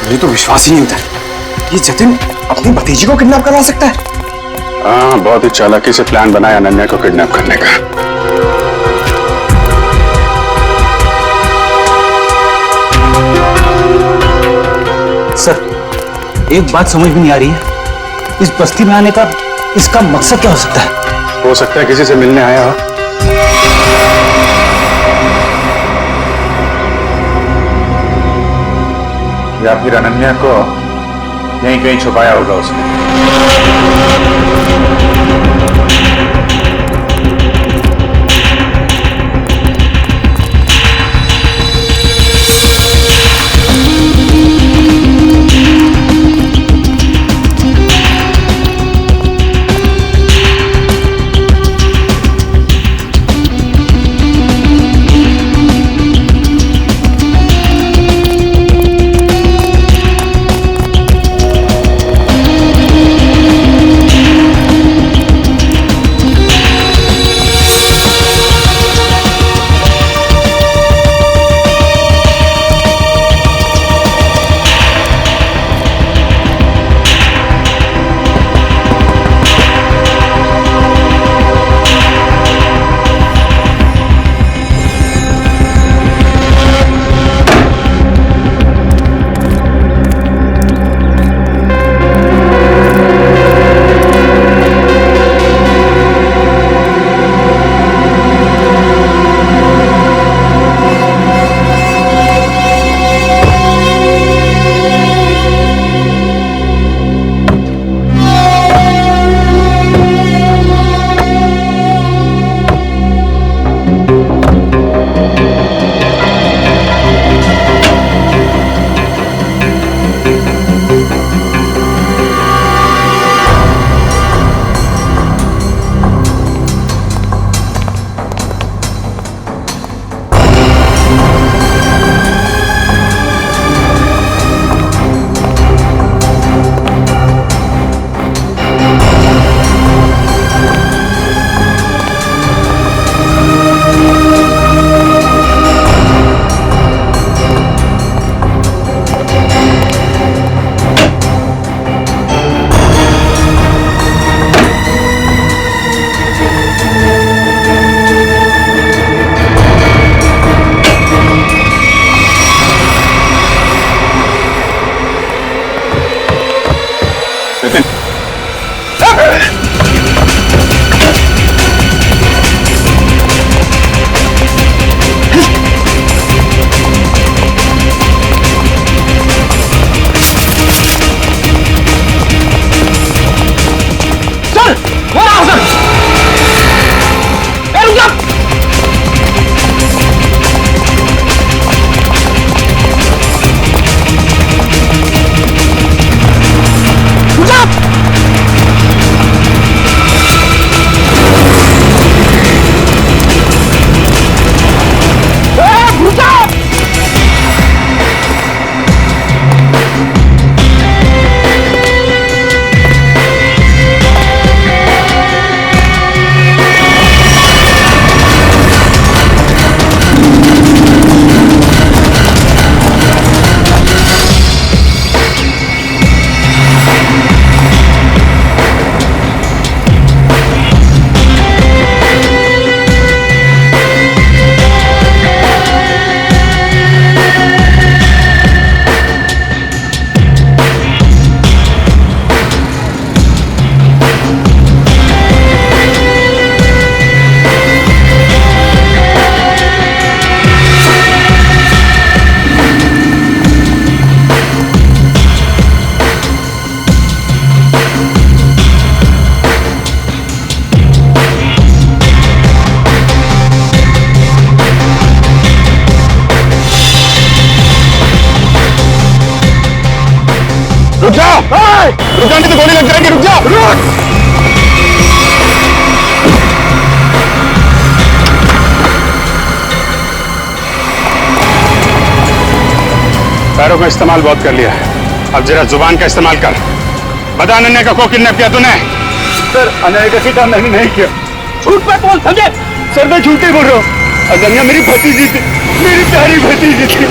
मुझे तो विश्वास ही नहीं होता ये जतिन अपनी भतीजी को किडनैप करवा सकता है। हाँ, बहुत ही चालाकी से प्लान बनाया अनन्या को किडनैप करने का। सर, एक बात समझ में नहीं आ रही है, इस बस्ती में आने का इसका मकसद क्या हो सकता है? हो सकता है किसी से मिलने आया हो। या फिर अनन्या को यहीं कहीं छुपाया होगा उसने। पैरों का इस्तेमाल बहुत कर लिया है, अब जरा जुबान का इस्तेमाल कर। बता अनन्या का को किडनैप किया तूने? सर अनन्या का किडनैप मैंने नहीं किया। झूठ पे बोल समझे? सर मैं झूठ ही बोल रहा हूँ। अनन्या मेरी भतीजी थी, मेरी प्यारी भतीजी थी।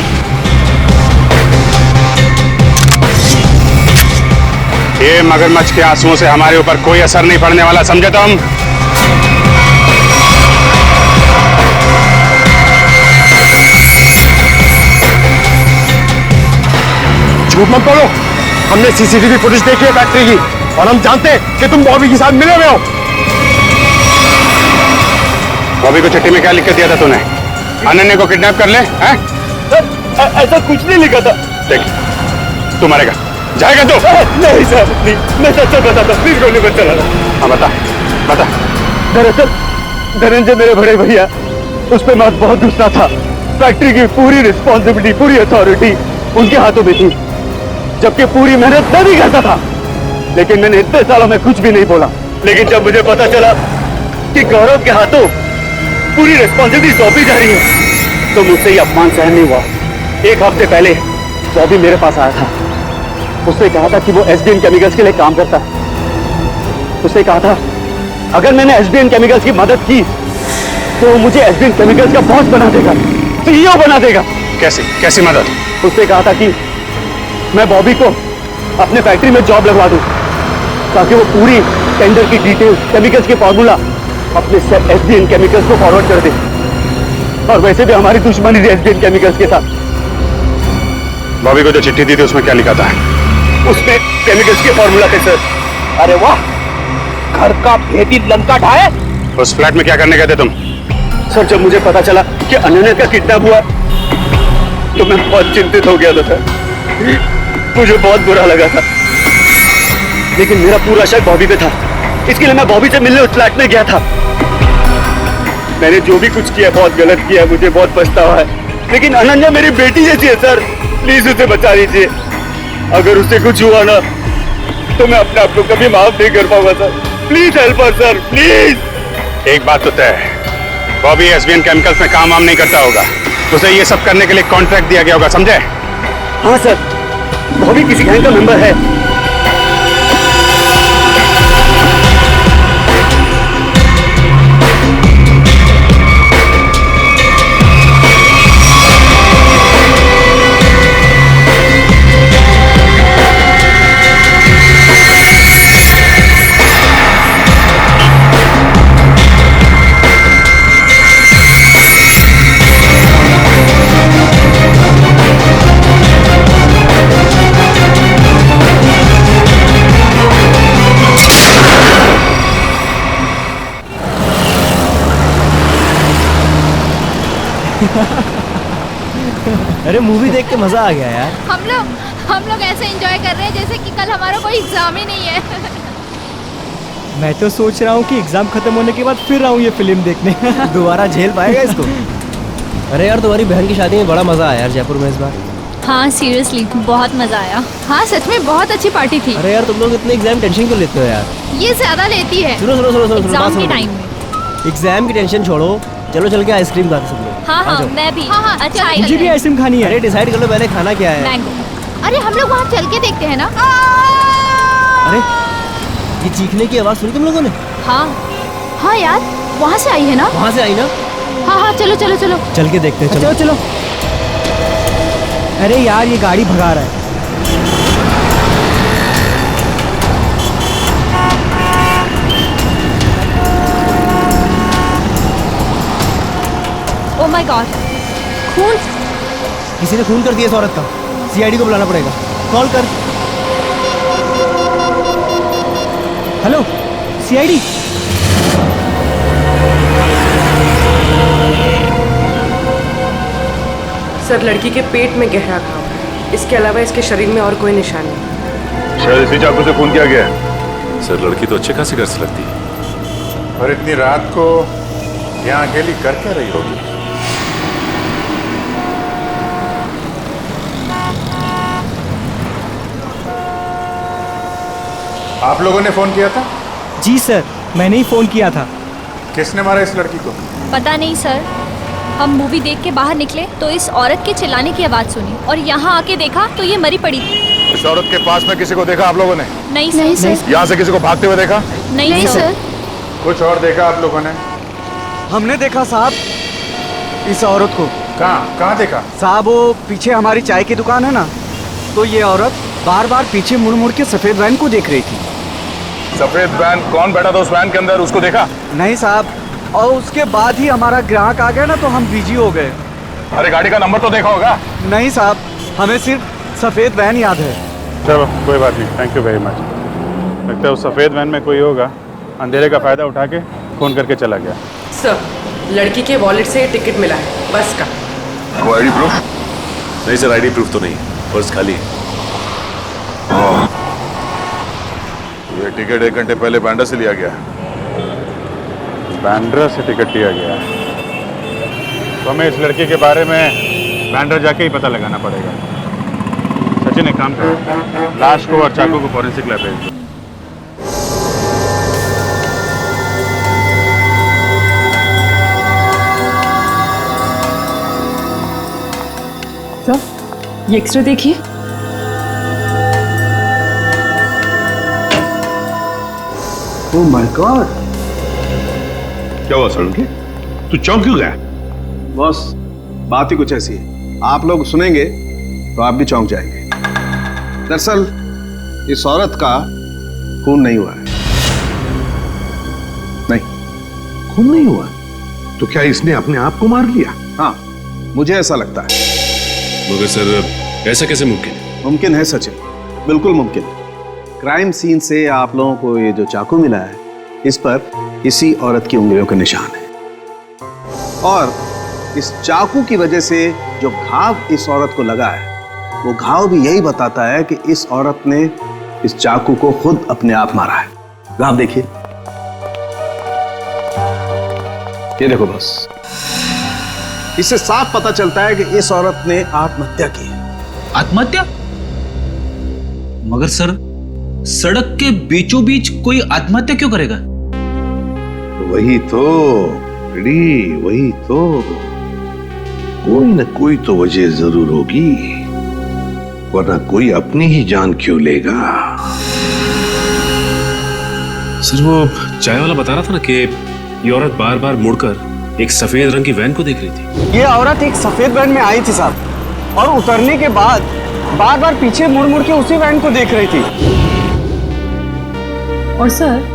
ये मगरमच्छ के आंसुओं से हमारे ऊपर कोई असर नहीं पड़ने वाला, समझे तुम? झूठ मत बोलो, हमने सीसीटीवी फुटेज देखी है फैक्ट्री की और हम जानते हैं कि तुम बॉबी के साथ मिले हुए हो। बॉबी को चिट्ठी में क्या लिख के दिया था तूने? अनन्या को किडनैप कर ले, हैं? सर ऐसा कुछ नहीं लिखा था। देख, तू मरेगा, जाएगा तू? नहीं सर, नहीं, मैं सच बताता, प्लीज गोली मत चलाना। हाँ बता, बता। दरअसल धनंजय मेरे बड़े भैया, उस पर मैं बहुत गुस्सा था। फैक्ट्री की पूरी रिस्पॉन्सिबिलिटी, पूरी अथॉरिटी उनके हाथों में थी, जबकि पूरी मेहनत मैं भी करता था। लेकिन मैंने इतने सालों में कुछ भी नहीं बोला। लेकिन जब मुझे पता चला कि गौरव के हाथों पूरी रिस्पॉन्सिबिलिटी सौंपी जा रही है, तो मुझसे ये अपमान सहन नहीं हुआ। एक हफ्ते पहले बॉबी मेरे पास आया था। उसने कहा था कि वो एसबीएन केमिकल्स के लिए काम करता है। उसने कहा था अगर मैंने एसबीएन केमिकल्स की मदद की तो वो मुझे एसबीएन केमिकल्स का बॉस बना देगा, सीईओ बना देगा। कैसी मदद? उसने कहा था कि मैं बॉबी को अपने फैक्ट्री में जॉब लगवा दूं, ताकि वो पूरी टेंडर की डिटेल्स, केमिकल्स के फॉर्मूला अपने एसबीएन केमिकल्स को फॉरवर्ड कर दे। और वैसे भी हमारी दुश्मनी थी एसबीएन केमिकल्स के साथ। बॉबी को जो चिट्ठी दी थी उसमें क्या लिखा था? उसमें केमिकल्स के फॉर्मूला थे सर। अरे वाह, घर का भेदी लंका ढाए। उस फ्लैट में क्या करने गए थे तुम? सर जब मुझे पता चला कि अनन्या का किडनैप हुआ तो मैं बहुत चिंतित हो गया था सर। मुझे बहुत बुरा लगा था, लेकिन मेरा पूरा शक बॉबी पे था। इसके लिए मैं बॉबी से मिलने उस फ्लैट में गया था। मैंने जो भी कुछ किया बहुत गलत किया, मुझे बहुत पछतावा है। लेकिन अनन्या मेरी बेटी जैसी है सर, प्लीज उसे बचा लीजिए। अगर उससे कुछ हुआ ना तो मैं अपने आप को कभी माफ नहीं कर पाऊंगा sir. Please help us sir, please. एक बात तो तय है, बॉबी एसबीएन केमिकल्स में काम वाम नहीं करता होगा। उसे ये सब करने के लिए कॉन्ट्रैक्ट दिया गया होगा, समझे? हाँ सर, बॉबी किसी गैंग का मेंबर है। अरे मूवी देख के मजा आ गया यार। हम लोग ऐसे एंजॉय कर रहे हैं जैसे कि कल हमारा कोई एग्जाम ही नहीं है। मैं तो सोच रहा हूँ कि एग्जाम खत्म होने के बाद फिर आऊँ ये फिल्म देखने। दोबारा झेल पाएगा इसको? अरे यार तुम्हारी बहन की शादी में बड़ा मजा आया यार जयपुर में इस बार। हाँ सीरियसली बहुत मजा आया। हाँ सच में बहुत अच्छी पार्टी थी। अरे यार तुम लोग इतने एग्जाम टेंशन क्यों लेते हो यार? ये ज्यादा लेती है। सुनो एग्जाम के टाइम में। एग्जाम की टेंशन छोड़ो, चलो चल के आइसक्रीम खाते सब लोग। हाँ मैं भी। हाँ अच्छा मुझे भी आइसक्रीम खानी है। अरे डिसाइड कर लो पहले खाना क्या है। मैंगो। अरे हम लोग वहाँ चल के देखते हैं ना। अरे ये चीखने की आवाज सुनी तुम लोगों ने? हाँ यार वहाँ से आई है ना? वहाँ से आई ना? हाँ चलो चल के देखते हैं। चलो। अरे यार ये गाड़ी भगा रहा है। ओह माय गॉड, खून! किसी ने खून कर दिया इस औरत का। सीआईडी को बुलाना पड़ेगा। कॉल कर। Hello CID. सर लड़की के पेट में गहरा घाव है, इसके अलावा इसके शरीर में और कोई निशान नहीं। शायद इसी चाकू से खून किया गया है। सर लड़की तो अच्छे खासी घर से लगती है। और इतनी रात को यहाँ अकेली कर क्या रही होगी? आप लोगों ने फोन किया था? जी सर, मैंने ही फोन किया था। किसने मारा इस लड़की को? पता नहीं सर, हम मूवी देख के बाहर निकले तो इस औरत के चिल्लाने की आवाज सुनी और यहाँ आके देखा तो ये मरी पड़ी थी। इस औरत के पास में किसी को देखा आप लोगों ने? नहीं सर। यहाँ से किसी को भागते हुए देखा? नहीं सर। कुछ और देखा आप लोगों ने? हमने देखा साहब इस औरत को। कहाँ देखा साहब? वो पीछे हमारी चाय की दुकान है ना, तो ये औरत बार बार पीछे मुड़ मुड़ के सफेद वैन को देख रही थी। सफेद वैन? कौन बैठा था उस वैन के अंदर, उसको देखा? नहीं साहब, और उसके बाद ही हमारा ग्राहक आ गया ना, तो हम बिजी हो गए। अरे गाड़ी का नंबर तो देखा होगा? नहीं साहब, हमें सिर्फ सफेद वैन याद है। चलो कोई बात नहीं, थैंक यू वेरी मच। लगता है उस सफेद वैन में कोई होगा, अंधेरे का फायदा उठा के फोन करके चला गया। सर, लड़की के वॉलेट से टिकट मिला है बस का। ID proof? नहीं सर, आईडी प्रूफ तो नहीं, पर्स खाली है। ये टिकट 1 घंटे पहले बैंड्रा से लिया गया। बैंड्रा से टिकट लिया गया? तो हमें इस लड़के के बारे में बैंड्रा जाके ही पता लगाना पड़ेगा। सचिन एक काम करो, लाश को और चाकू को फॉरेंसिक लैब भेज दो। सर ये एक्सरे देखिए। ओह माय गॉड, क्या हुआ सड़के? तू चौंक क्यों गया? बॉस, बात ही कुछ ऐसी है, आप लोग सुनेंगे तो आप भी चौंक जाएंगे। दरअसल इस औरत का खून नहीं हुआ है। नहीं, खून नहीं हुआ? तो क्या इसने अपने आप को मार लिया? हाँ, मुझे ऐसा लगता है। मगर सर ऐसा कैसे मुमकिन है? मुमकिन है सचिन, बिल्कुल मुमकिन। क्राइम सीन से आप लोगों को ये जो चाकू मिला है, इस पर इसी औरत की उंगलियों का निशान है, और इस चाकू की वजह से जो घाव इस औरत को लगा है, वो घाव भी यही बताता है कि इस औरत ने इस चाकू को खुद अपने आप मारा है। घाव देखिए, ये देखो बस, इससे साफ पता चलता है कि इस औरत ने आत्महत्या की है। आत्महत्या? मगर सर, सड़क के बीचों बीच कोई आत्महत्या क्यों करेगा? वही तो रेडी, वही तो, कोई न कोई तो वजह जरूर होगी, वरना कोई अपनी ही जान क्यों लेगा? सर वो चाय वाला बता रहा था ना कि ये औरत बार बार मुड़कर एक सफेद रंग की वैन को देख रही थी। ये औरत एक सफेद वैन में आई थी साहब, और उतरने के बाद बार बार पीछे मुड़ मुड़ के उसी वैन को देख रही थी। और सर,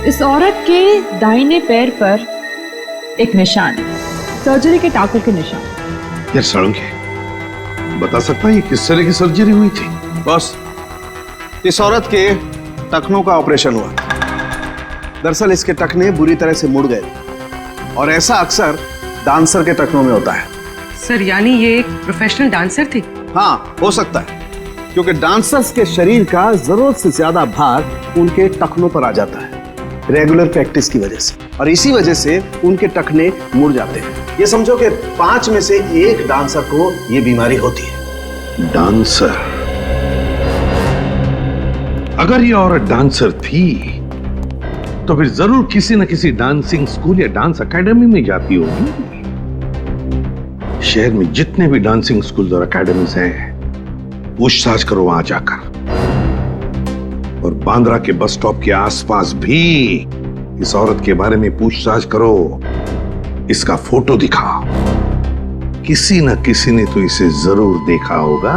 इस औरत के दाहिने पैर पर एक निशान है, सर्जरी के टाकों के निशान। यार सड़के, बता सकता है ये किस तरह की सर्जरी हुई थी? बॉस, इस औरत के टखनों का ऑपरेशन हुआ। दरअसल इसके टखने बुरी तरह से मुड़ गए, और ऐसा अक्सर डांसर के टखनों में होता है। सर यानी ये एक प्रोफेशनल डांसर थी? हाँ, हो सकता है, क्योंकि डांसर्स के शरीर का जरूरत से ज्यादा भार उनके टखनों पर आ जाता है रेगुलर प्रैक्टिस की वजह से, और इसी वजह से उनके टखने मुड़ जाते हैं। ये समझो कि 5 में से 1 डांसर को ये बीमारी होती है। डांसर? अगर ये औरत डांसर थी तो फिर जरूर किसी न किसी डांसिंग स्कूल या डांस एकेडमी में जाती होगी। शहर में जितने भी डांसिंग स्कूल और एकेडमीज हैं, पूछताछ करो वहां जाकर, और बांद्रा के बस स्टॉप के आसपास भी इस औरत के बारे में पूछताछ करो, इसका फोटो दिखाओ, किसी न किसी ने तो इसे जरूर देखा होगा।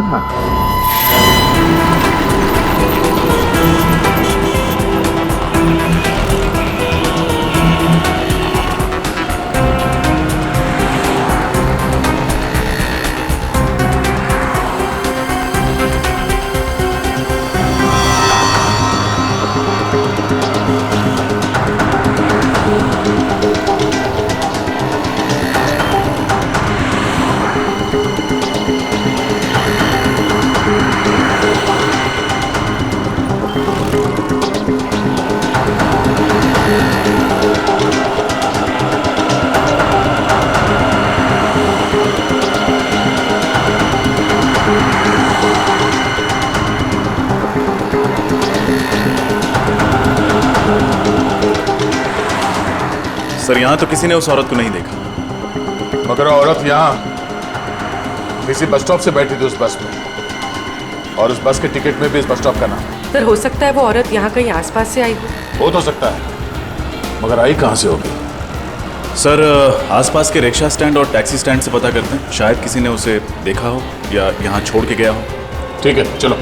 सर यहाँ तो किसी ने उस औरत को नहीं देखा। मगर औरत यहाँ किसी बस स्टॉप से बैठी थी उस बस में, और उस बस के टिकट में भी इस बस स्टॉप का नाम। सर हो सकता है वो औरत यहाँ कहीं आसपास से आई हो तो सकता है, मगर आई कहाँ से होगी? सर आसपास के रिक्शा स्टैंड और टैक्सी स्टैंड से पता करते हैं, शायद किसी ने उसे देखा हो या यहाँ छोड़ के गया हो। ठीक है, चलो।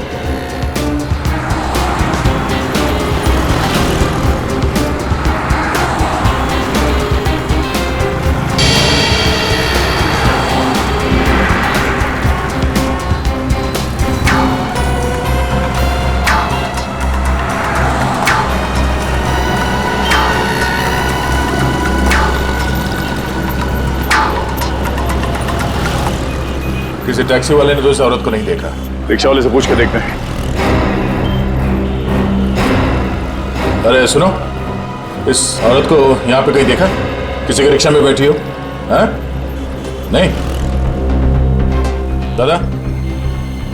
किसी टैक्सी वाले ने तो इस औरत को नहीं देखा। रिक्शा वाले से पूछ के देखते हैं। अरे सुनो, इस औरत को यहाँ पे कहीं देखा? किसी के रिक्शा में बैठी हो? हाँ? नहीं? दादा,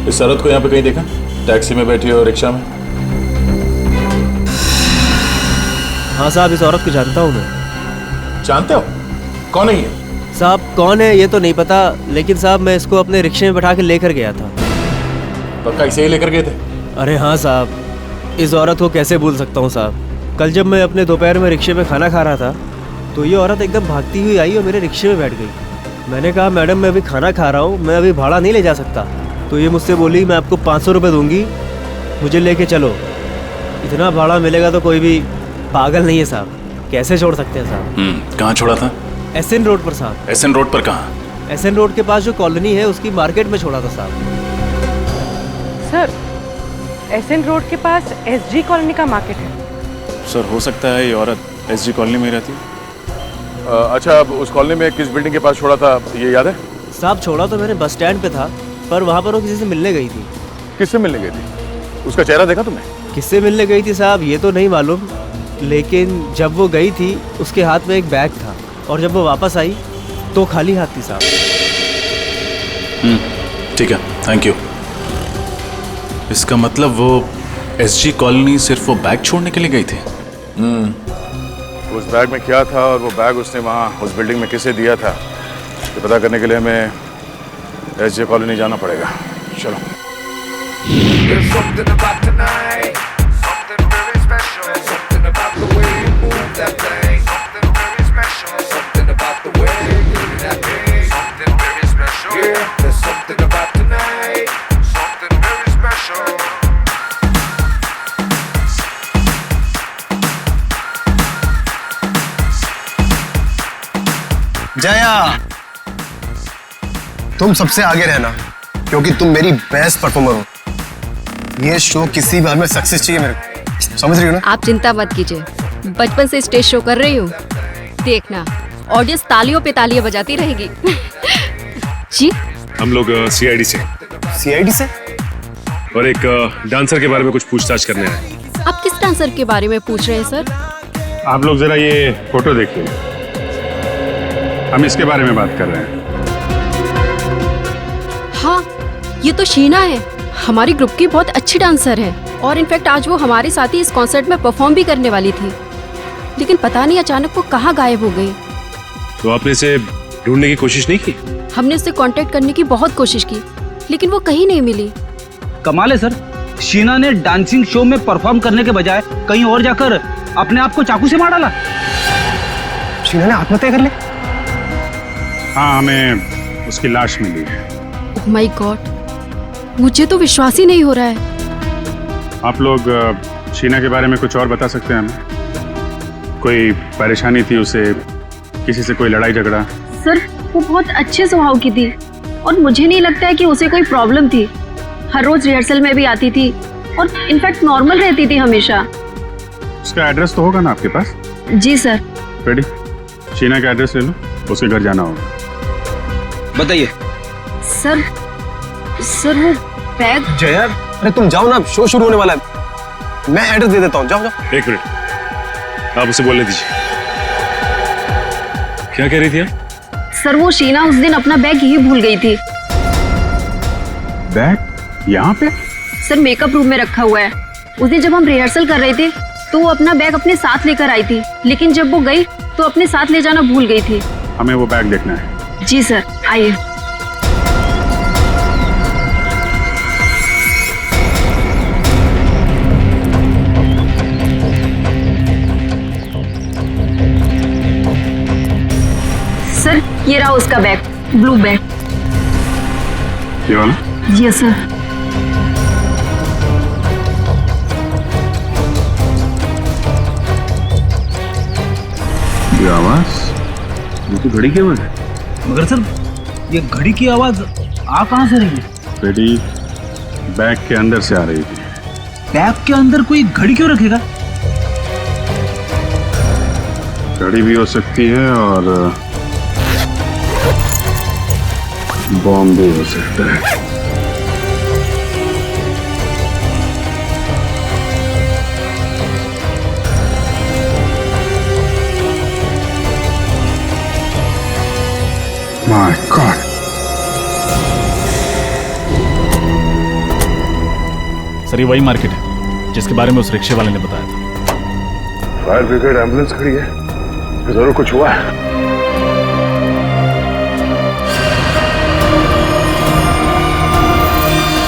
इस औरत को यहाँ पे कहीं देखा? टैक्सी में बैठी हो, रिक्शा में? हाँ साहब, इस औरत को जानता हूँ मैं। जानते हो? कौन है ये? साहब कौन है ये तो नहीं पता, लेकिन साहब मैं इसको अपने रिक्शे में बैठा के लेकर गया था। पक्का इसे ही लेकर गए थे? अरे हाँ साहब, इस औरत को कैसे भूल सकता हूँ साहब। कल जब मैं अपने दोपहर में रिक्शे में खाना खा रहा था तो ये औरत एकदम भागती हुई आई और मेरे रिक्शे में बैठ गई। मैंने कहा मैडम मैं अभी खाना खा रहा हूँ, मैं अभी भाड़ा नहीं ले जा सकता। तो ये मुझसे बोली मैं आपको 500 रुपये दूंगी, मुझे लेके चलो। इतना भाड़ा मिलेगा तो कोई भी पागल नहीं है साहब, कैसे छोड़ सकते हैं साहब। कहाँ छोड़ा था? एसएन रोड पर साहब। एसएन रोड पर कहाँ? एसएन रोड के पास जो कॉलोनी है उसकी मार्केट में छोड़ा था साहब। सर एसएन रोड के पास एसजी कॉलोनी का मार्केट है। सर हो सकता है ये औरत एसजी कॉलोनी में रहती है। अच्छा, अब उस कॉलोनी में किस बिल्डिंग के पास छोड़ा था ये याद है? साहब छोड़ा तो मैंने बस स्टैंड पे था, पर वहाँ पर वो किसी से मिलने गई थी। किससे मिलने गई थी? उसका चेहरा देखा तुमने? किससे मिलने गई थी साहब ये तो नहीं मालूम, लेकिन जब वो गई थी उसके हाथ में एक बैग था और जब वो वापस आई तो खाली हाथ थी साहब। ठीक है, थैंक यू। इसका मतलब वो एसजी कॉलोनी सिर्फ वो बैग छोड़ने के लिए गई थी? उस बैग में क्या था और वो बैग उसने वहाँ उस बिल्डिंग में किसे दिया था, तो पता करने के लिए हमें एसजी कॉलोनी जाना पड़ेगा। चलो। जया, तुम सबसे आगे रहना क्योंकि तुम मेरी बेस्ट परफॉर्मर हो। ये शो किसी भी हाल में सक्सेस चाहिए मेरे को, समझ रही हो ना? आप चिंता मत कीजिए, बचपन से स्टेज शो कर रही हूँ, देखना ऑडियंस तालियों पे तालियां बजाती रहेगी। जी हम लोग सीआईडी से। सीआईडी से? और एक डांसर के बारे में कुछ पूछताछ करने आए। आप किस डांसर के बारे में पूछ रहे हैं सर? आप लोग जरा ये फोटो देखिए, हम इसके बारे में बात कर रहे हैं। हाँ, ये तो शीना है, हमारी ग्रुप की बहुत अच्छी डांसर है और इनफैक्ट आज वो हमारे साथ ही इस कॉन्सर्ट में परफॉर्म भी करने वाली थी, लेकिन पता नहीं अचानक वो कहाँ गायब हो गई। तो आपने इसे ढूंढने की कोशिश नहीं की? हमने उससे कांटेक्ट करने की बहुत कोशिश की, लेकिन वो कहीं नहीं मिली। कमाल है सर, शीना ने डांसिंग शो में परफॉर्म करने के बजाय कहीं और जाकर अपने आप को चाकू से मार डाला। शीना ने आत्महत्या कर ली? हाँ, हमें उसकी लाश मिली है। ओह माय गॉड, मुझे तो विश्वास ही नहीं हो रहा है। आप लोग शीना के बारे में कुछ और बता सकते हैं हमें? कोई परेशानी थी उसे, किसी से कोई लड़ाई झगड़ा? सर वो बहुत अच्छे स्वभाव की थी और मुझे नहीं लगता है कि उसे कोई प्रॉब्लम थी। हर रोज रिहर्सल में भी आती थी और इनफैक्ट नॉर्मल रहती थी हमेशा। उसका एड्रेस तो होगा ना आपके पास? जी सर। रेडी, शीना का एड्रेस ले लो, उसके घर जाना होगा। बताइए सर। सर वो बैग। जया, अरे तुम जाओ ना, शो शुरू होने वाला है, मैं एड्रेस दे देता हूँ, जाओ जाओ। एक मिनट, आप उसे बोलने दीजिए। क्या कह रही थी आप? सर वो शीना उस दिन अपना बैग यही भूल गई थी। बैग यहाँ पे? सर मेकअप रूम में रखा हुआ है। उस दिन जब हम रिहर्सल कर रहे थे तो वो अपना बैग अपने साथ लेकर आई थी, लेकिन जब वो गई तो अपने साथ ले जाना भूल गई थी। हमें वो बैग देखना है। जी सर, आइए। सर, ये रहा उसका बैग, ब्लू बैग। ये वाला? जी सर। ये आवाज, ये तो घड़ी की आवाज है। मगर सर, ये घड़ी की आवाज आ कहां से रही है? घड़ी बैग के अंदर से आ रही थी। बैग के अंदर कोई घड़ी क्यों रखेगा? घड़ी भी हो सकती है और बॉम्ब भी हो सकता है। My God. सर, ये वही मार्केट है जिसके बारे में उस रिक्शे वाले ने बताया था। फायर ब्रिगेड एम्बुलेंस खड़ी है, जरूर कुछ हुआ है।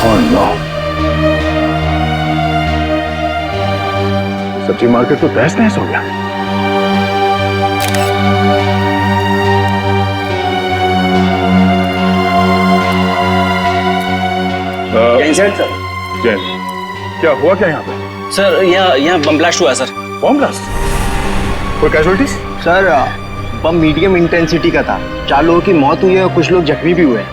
Oh no. सब्जी मार्केट तो तहस नहस हो गया। सर, जैन, क्या हुआ क्या यहाँ पे? सर, यहाँ बम ब्लास्ट हुआ सर। Bomb blast? कोई कैजुअलिटीज? सर, बम मीडियम इंटेंसिटी का था। 4 लोगों की मौत हुई है और कुछ लोग जख्मी भी हुए हैं।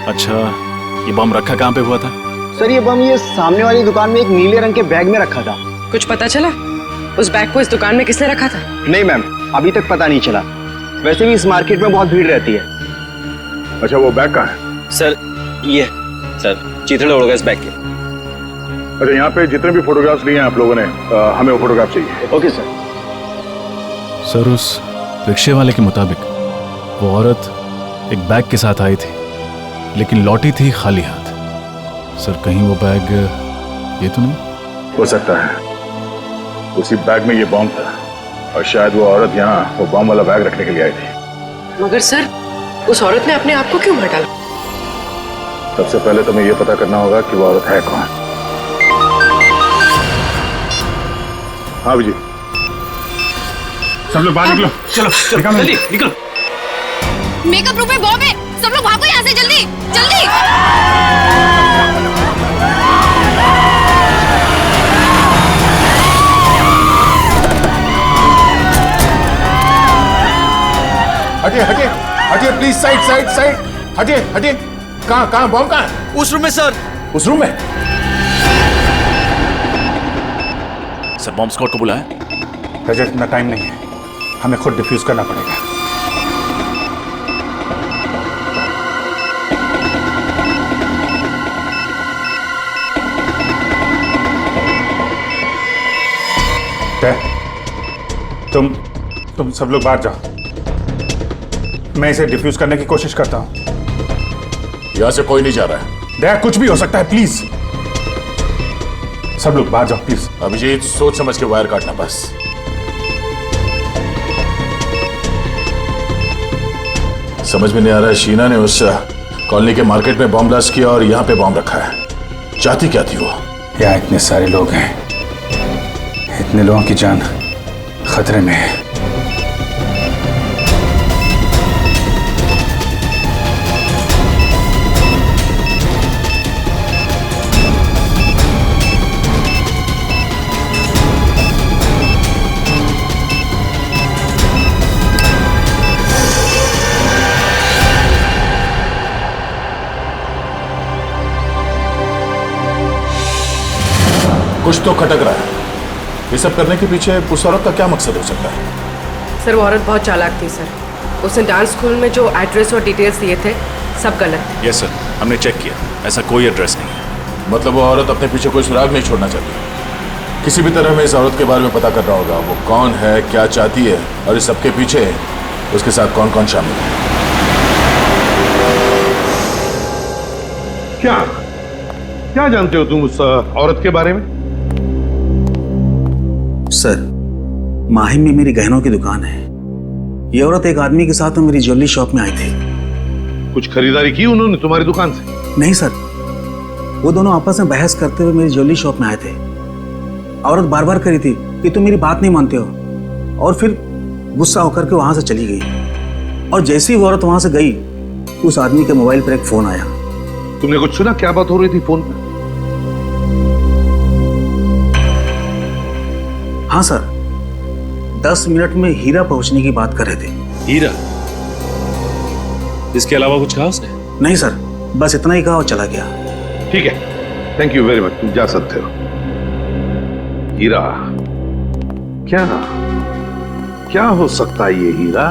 अच्छा, ये बम रखा कहाँ पे हुआ था? सर, ये बम ये सामने वाली दुकान में एक नीले रंग के बैग में रखा था। कुछ पता चला उस बैग को इस दुकान में किसने रखा था? नहीं मैम, अभी तक पता नहीं चला। वैसे भी इस मार्केट में बहुत भीड़ रहती है। अच्छा, वो बैग कहाँ है? सर, ये सर, चीथड़े उड़ गए इस बैग के। अच्छा, यहाँ पे जितने भी फोटोग्राफ्स लिए हैं आप लोगों ने, हमें वो फोटोग्राफ चाहिए। Okay sir. सर, उस रिक्शे वाले के मुताबिक वो औरत एक बैग के साथ आई थी, लेकिन लौटी थी खाली हाथ। सर, कहीं वो बैग ये तो नहीं? हो सकता है उसी बैग में ये बॉम्ब था और शायद वो औरत यहाँ वो बॉम्ब वाला बैग रखने के लिए आई थी। मगर सर, उस औरत ने अपने आप को क्यों मार डाला? सबसे पहले तुम्हें ये पता करना होगा कि वो औरत है कौन। हाँ विजय, सब लोग बाहर निकलो। चलो जल्दी निकलो। मेकअप रूम में बॉम्ब है, सब लोग भागो यहाँ से, जल्दी जल्दी। हटिए हटिए हटिए प्लीज, साइड साइड साइड, हटिए हटिए। कहाँ बॉम्ब कहाँ है? उस रूम में सर। उस रूम में? सर, बॉम्ब स्क्वाड को बुलाया? रजत, इतना टाइम नहीं है, हमें खुद डिफ्यूज करना पड़ेगा। तुम सब लोग बाहर जाओ, मैं इसे डिफ्यूज करने की कोशिश करता हूं। यहां से कोई नहीं जा रहा है। दया, कुछ भी हो सकता है, प्लीज सब लोग बाहर जाओ प्लीज। अभिजीत, सोच समझ के वायर काटना बस। समझ में नहीं आ रहा है, शीना ने उस कॉलोनी के मार्केट में बॉम्ब ब्लास्ट किया और यहाँ पे बॉम्ब रखा है। चाहती क्या थी वो? यहाँ इतने सारे लोग हैं, इतने लोगों की जान खतरे में है। कुछ तो खटक रहा है। ये सब करने के पीछे उस औरत का क्या मकसद हो सकता है? सर, वो औरत बहुत चालाक थी सर। उसने डांस स्कूल में जो एड्रेस और डिटेल्स दिए थे सब गलत थे। यस सर, हमने चेक किया, ऐसा कोई एड्रेस नहीं है। मतलब वो औरत अपने पीछे कोई सुराग नहीं छोड़ना चाहती। किसी भी तरह में इस औरत के बारे में पता करना होगा, वो कौन है, क्या चाहती है और इस सबके पीछे उसके साथ कौन कौन शामिल है। क्या क्या जानते हो तुम उस औरत के बारे में? सर, माहिम में मेरी गहनों की दुकान है। ये औरत एक आदमी के साथ मेरी ज्वेलरी शॉप में आई थी। कुछ खरीदारी की उन्होंने तुम्हारी दुकान से? नहीं सर, वो दोनों आपस में बहस करते हुए मेरी ज्वेलरी शॉप में आए थे। औरत बार बार करी थी कि तुम मेरी बात नहीं मानते हो, और फिर गुस्सा होकर के वहां से चली गई। और जैसे ही वो औरत वहां से गई, उस आदमी के मोबाइल पर एक फोन आया। तुमने कुछ सुना? क्या बात हो रही थी फोन पर? हाँ सर, 10 मिनट में हीरा पहुंचने की बात कर रहे थे। हीरा? इसके अलावा कुछ कहा उसने? नहीं सर, बस इतना ही कहा और चला गया। ठीक है, थैंक यू वेरी मच, तुम जा सकते हो। हीरा? क्या क्या हो सकता है ये हीरा?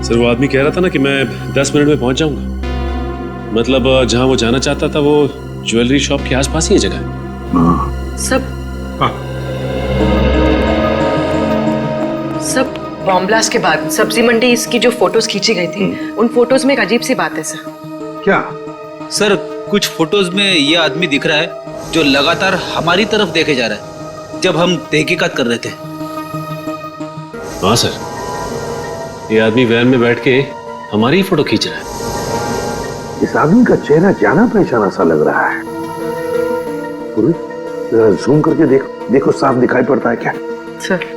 सर, वो आदमी कह रहा था ना कि मैं 10 मिनट में पहुंच जाऊंगा। मतलब जहां वो जाना चाहता था वो ज्वेलरी शॉप के आसपास ही जगह है। सब बॉम्ब ब्लास्ट के बाद सब्जी मंडी इसकी जो फोटोज खींची गई थी, उन फोटोज में एक अजीब सी बात है सर। क्या? सर, कुछ फोटोज में ये आदमी दिख रहा है जो लगातार हमारी तरफ देखे जा रहा है जब हम तहकीकात कर रहे थे। हाँ सर, ये आदमी वैन में बैठ के हमारी ही फोटो खींच रहा है। इस आदमी का चेहरा जाना पहचाना सा लग रहा है। जरा जूम करके देखो, देखो साफ दिखाई पड़ता है क्या? सर,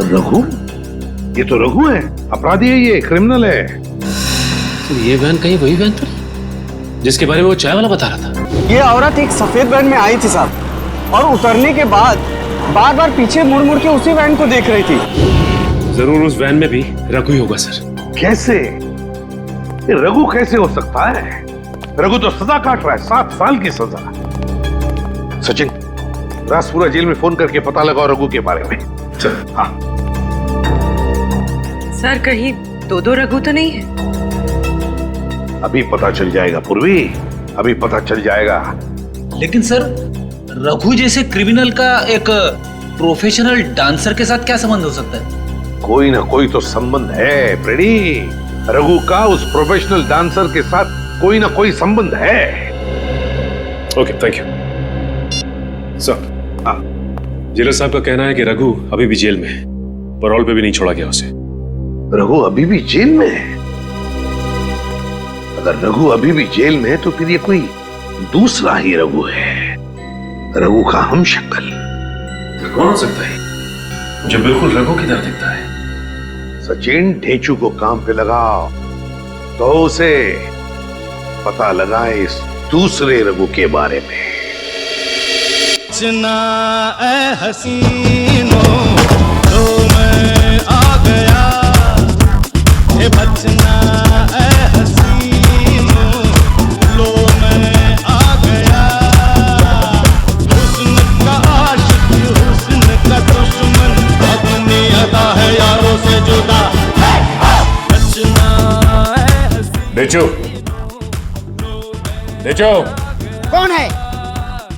रघु? ये तो रघु है, अपराधी है, ये क्रिमिनल है। तो ये वैन कहीं वही वैन तो नहीं जिसके बारे में वो चाय वाला बता रहा था? ये औरत एक सफेद वैन में आई थी साहब, और उतरने के बाद बार बार पीछे मुड़ मुड़ के उसी वैन को देख रही थी। जरूर उस वैन में भी रघु ही होगा सर। कैसे? ये रघु कैसे हो सकता है? रघु तो सजा काट रहा है, 7 साल की सजा। सचिन, राजपुरा जेल में फोन करके पता लगाओ रघु के बारे में। चल। हाँ सर, कहीं दो रघु तो नहीं है? अभी पता चल जाएगा पूर्वी, अभी पता चल जाएगा। लेकिन सर, रघु जैसे क्रिमिनल का एक प्रोफेशनल डांसर के साथ क्या संबंध हो सकता है? कोई ना कोई तो संबंध है प्रेडी। रघु का उस प्रोफेशनल डांसर के साथ कोई ना कोई संबंध है। Okay, thank you sir. Jailer साहब का कहना है कि रघु अभी भी जेल में है, पैरोल पे भी नहीं छोड़ा गया उसे। रघु अभी भी जेल में है? अगर रघु अभी भी जेल में है तो फिर ये कोई दूसरा ही रघु है, रघु का हमशक्ल। कौन हो सकता है जो बिल्कुल रघु की तरह दिखता है? सचिन, ढेंचू को काम पे लगाओ तो उसे पता लगाए इस दूसरे रघु के बारे में। बचना ऐ हसीनो तो मैं आ गया, ये बचना ऐ हसीनो लो मैं आ गया। हुस्न का आशिक, हुस्न का दुश्मन, अपनी अदा है यारों से जुदा। बचना ऐ डेचो, डेचो।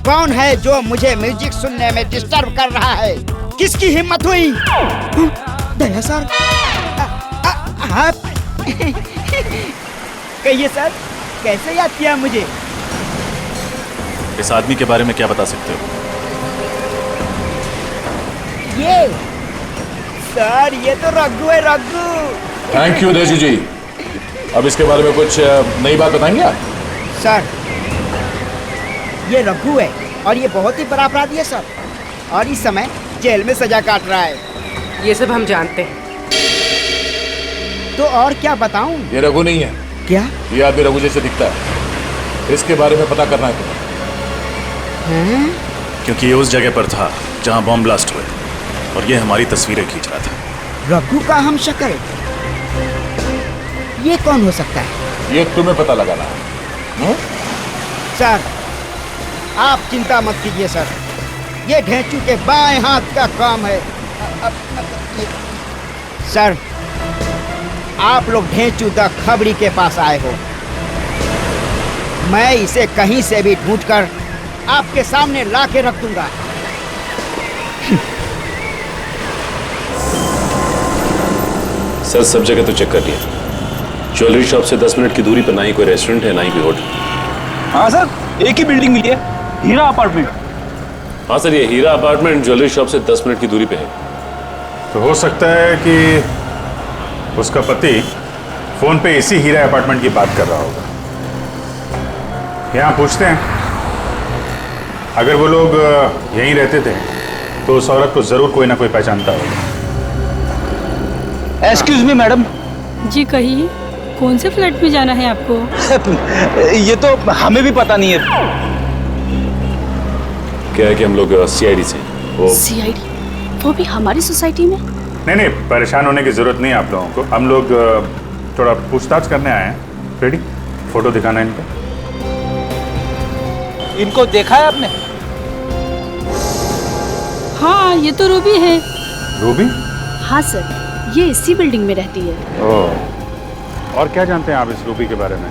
कौन है जो मुझे म्यूजिक सुनने में डिस्टर्ब कर रहा है? किसकी हिम्मत हुई? दया सर, आप कहिए सर, कैसे याद किया मुझे? इस आदमी के बारे में क्या बता सकते हो? ये सर, ये तो रघु है, रघु। थैंक यू देशू जी। अब इसके बारे में कुछ नई बात बताएंगे आप? सर, ये रघु है और ये बहुत ही बड़ा अपराधी है सर, और इस समय जेल में सजा काट रहा है। ये सब हम जानते हैं। तो और क्या बताऊं? ये रघु नहीं है। क्या? ये आदमी रघु जैसे दिखता है, इसके बारे में पता करना है तुम्हें। क्योंकि ये उस जगह पर था जहां बॉम्ब ब्लास्ट हुए, और ये हमारी तस्वीरें खींच रहा था। रघु का हम शक्ल, ये कौन हो सकता है? ये तुम्हें पता लगाना है। सर, आप चिंता मत कीजिए सर, ये ढेंचू के बाएं हाथ का काम है। सर, आप लोग ढेंचूदा खबरी के पास आए हो। मैं इसे कहीं से भी ढूंढकर आपके सामने ला के रख दूंगा। सर, सब जगह तो चेक कर लिया। ज्वेलरी शॉप से 10 मिनट की दूरी पर ना ही कोई रेस्टोरेंट है, ना ही कोई होटल। हाँ सर, एक ही बिल्डिंग मिली है, हीरा अपार्टमेंट। हाँ सर, ये हीरा अपार्टमेंट ज्वेलरी शॉप से 10 मिनट की दूरी पे है। तो हो सकता है कि उसका पति फोन पे इसी हीरा अपार्टमेंट की बात कर रहा होगा। यहाँ पूछते हैं, अगर वो लोग यहीं रहते थे तो उस औरत को जरूर कोई ना कोई पहचानता होगा। Excuse me madam. जी कहिए, कौन से फ्लैट में जाना है आपको? ये तो हमें भी पता नहीं है। क्या है कि हम लोग सीआईडी से। सीआईडी? वो भी हमारी सोसाइटी में? नहीं, परेशान होने की जरूरत नहीं है आप लोगों को। हम लोग थोड़ा पूछताछ करने आए हैं। रेडी? फोटो दिखाना इनको। इनको देखा है आपने? हाँ, ये तो रूबी है। रूबी? हाँ सर, ये इसी बिल्डिंग में रहती है। ओह, और क्या जानते हैं आप इस रूबी के बारे में?